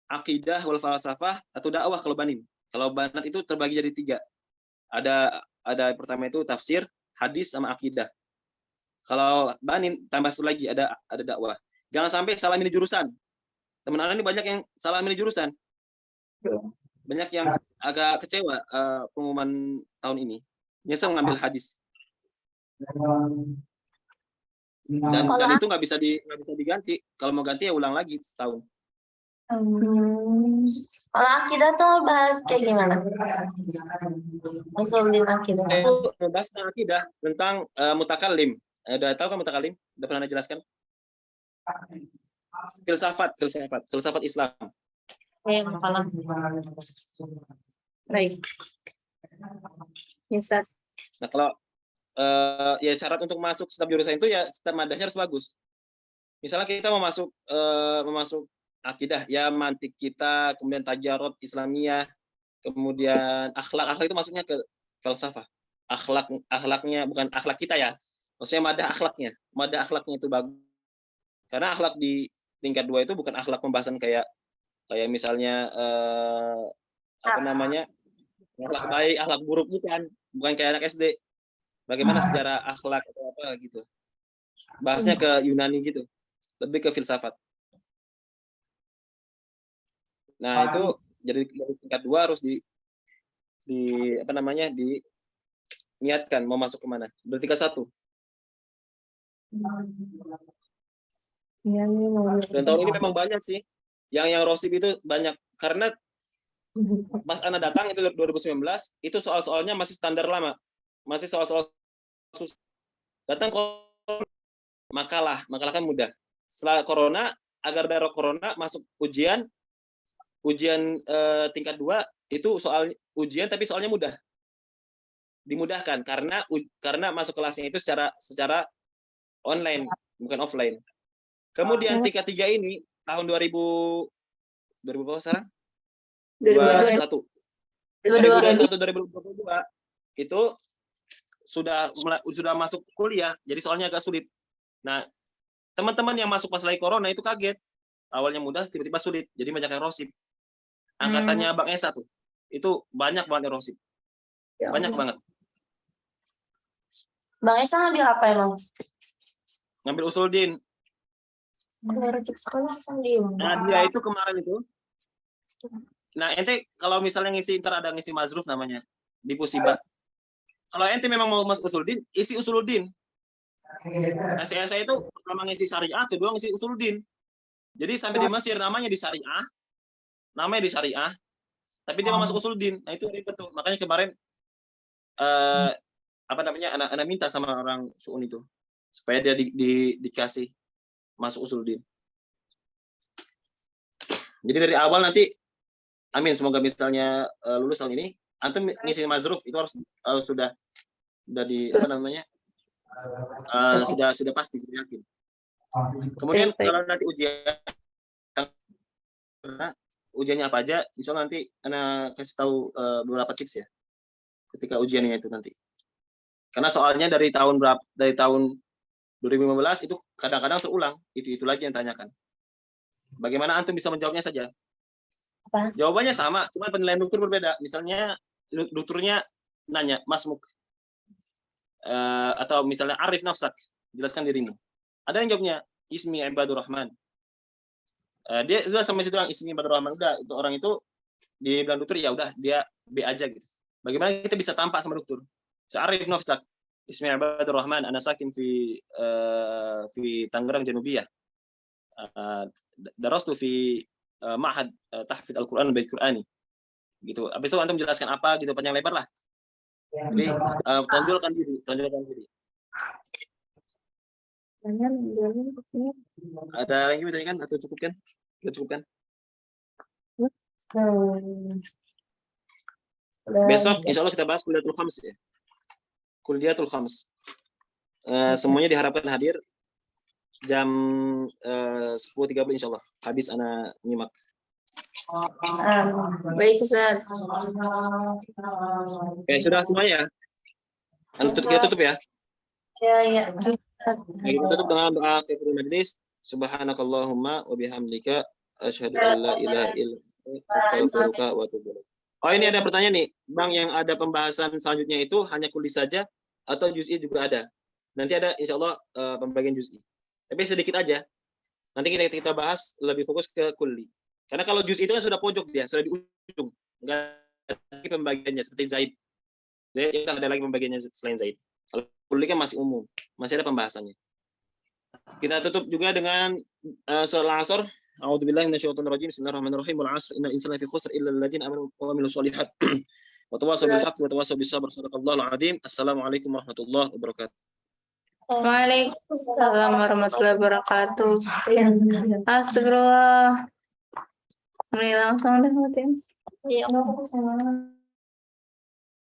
[SPEAKER 1] akidah, wal falsafah, atau dakwah kalau Banin. Kalau Banat itu terbagi jadi 3. Ada pertama itu tafsir, hadis, sama akidah. Kalau Banin tambah 1 lagi ada dakwah. Jangan sampai salah milih jurusan. Teman-teman ini banyak yang salah milih jurusan. Banyak yang agak kecewa pengumuman tahun ini. Nyesel ngambil hadis. Dan itu nggak bisa diganti. Kalau mau ganti ya ulang lagi setahun.
[SPEAKER 2] Kalau akidah tuh bahas kayak gimana? Usuluddin akidah.
[SPEAKER 1] Itu bahas tentang akidah, tentang mutakallim. Udah tahu kan mutakallim? Udah pernah dijelaskan? Filsafat Islam.
[SPEAKER 3] Ya, masalah. Baik. Yes, Ustaz.
[SPEAKER 1] Nah kalau ya syarat untuk masuk setiap jurusan itu ya setiap madahnya harus bagus. Misalnya kita mau masuk akidah, ya mantik kita, kemudian tajarut Islamiyah, kemudian akhlak itu masuknya ke falsafah. Akhlaknya bukan akhlak kita ya, maksudnya madah akhlaknya itu bagus. Karena akhlak di tingkat 2 itu bukan akhlak pembahasan kayak misalnya akhlak baik, akhlak buruk, bukan kayak anak SD. Bagaimana sejarah akhlak atau apa gitu. Bahasnya ke Yunani gitu, lebih ke filsafat. Nah itu jadi dari tingkat 2 harus diniatkan mau masuk kemana. Dari tingkat 1. Dan tahun ini memang banyak sih yang rosib itu banyak, karena pas Ana datang itu 2019 itu soal-soalnya masih standar lama, masih soal-soal susah. Datang makalah kan mudah. Setelah corona, agar dari corona masuk ujian tingkat 2 itu soal ujian tapi soalnya mudah, dimudahkan karena masuk kelasnya itu secara online bukan offline. Kemudian tingkat 3 ini tahun 2000 berapa sekarang? 2022 itu sudah masuk kuliah, jadi soalnya agak sulit. Nah, Teman-teman yang masuk pas lagi corona itu kaget. Awalnya mudah, tiba-tiba sulit. Jadi banyak yang rosip. Angkatannya Bang Esa tuh. Itu banyak banget yang rosip. Banyak banget.
[SPEAKER 2] Bang Esa ngambil apa emang?
[SPEAKER 1] Ngambil usul din.
[SPEAKER 2] Wajib sekolah sendiri.
[SPEAKER 1] Nah, dia itu kemarin itu. Nah, ente kalau misalnya ngisi, ntar ada ngisi mazruf namanya. Di Pusiba. Kalau ente memang mau masuk usuluddin, isi usuluddin. Nah, saya itu pertama ngisi syariah, kedua ngisi usuluddin. Jadi sampai di Mesir namanya di syariah, tapi dia mau masuk usuluddin. Nah, itu ribet tuh. Makanya kemarin apa namanya, anak minta sama orang Suun itu supaya dia dikasih masuk usuluddin. Jadi dari awal nanti, amin, semoga misalnya lulus tahun ini, antum ngisi mazruf itu harus sudah di apa namanya, sudah pasti, yakin. Kemudian kalau nanti ujiannya apa aja, insya Allah nanti anak kasih tahu beberapa tips ya ketika ujiannya itu nanti. Karena soalnya dari tahun 2015 itu kadang-kadang terulang, itu lagi yang tanyakan. Bagaimana antum bisa menjawabnya saja?
[SPEAKER 2] Apa?
[SPEAKER 1] Jawabannya sama, cuma penilaian dokter berbeda. Misalnya dokternya nanya, Masmuk, atau misalnya Arif nafsak, jelaskan dirimu. Ada yang jawabnya Ismi Ibadur Rahman. Dia sudah sampai situ, Ismi Ibadur Rahman, udah itu orang itu di bilang dokter, ya udah dia B aja gitu. Bagaimana kita bisa tampak sama dokter? Arif nafsak, Ismi Ibadur Rahman, ana sakin fi Tangerang Janubiyah. Darastu fi ma'had tahfidz Al-Qur'an Bait Qur'ani. Gitu. Habis itu antum jelaskan apa gitu, panjang lebar lah. Jadi tonjolkan diri. Ada lagi bertanya kan atau cukup kan? Cukup kan? Besok insya Allah kita bahas Kuliatul Khams ya. Kuliatul Khams. Semuanya diharapkan hadir jam 10.30 insya Allah. Habis anak nyimak.
[SPEAKER 5] Baik, Ustaz.
[SPEAKER 1] Oke, sudah semuanya. Kita tutup ya.
[SPEAKER 2] Ya.
[SPEAKER 1] Nah, kita tutup dengan doa kafirul majlis. Subhanakallahumma wa bihamdika asyhadu an la ilaha illa anta astaghfiruka wa atubu ilaik. Oh, ini ada pertanyaan nih, Bang, yang ada pembahasan selanjutnya itu hanya kuli saja atau juz'i juga ada? Nanti ada insya Allah pembagian juz'i. Tapi sedikit aja. Nanti kita bahas lebih fokus ke kuli. Karena kalau juz itu kan sudah pojok dia, sudah di ujung. Enggak ada lagi pembagiannya seperti Zaid. Zaid ya ada lagi pembagiannya selain Zaid. Kalau kuli kan masih umum, masih ada pembahasannya. Kita tutup juga dengan surah Al-Asr. A'udzubillahi minasyaitonir rajim. Bismillahirrahmanirrahim. Wal 'asr innal insana lafi khusr illa alladziina aamanu wa 'amilus shalihat. Wa tawassaw bil haqqi wa tawassaw bis sabr. Shadaqallahul 'adzim. Assalamualaikum warahmatullahi wabarakatuh.
[SPEAKER 5] Waalaikumsalam warahmatullahi wabarakatuh. Astagfirullah. Mulai langsung deh, Matin.
[SPEAKER 2] Iya,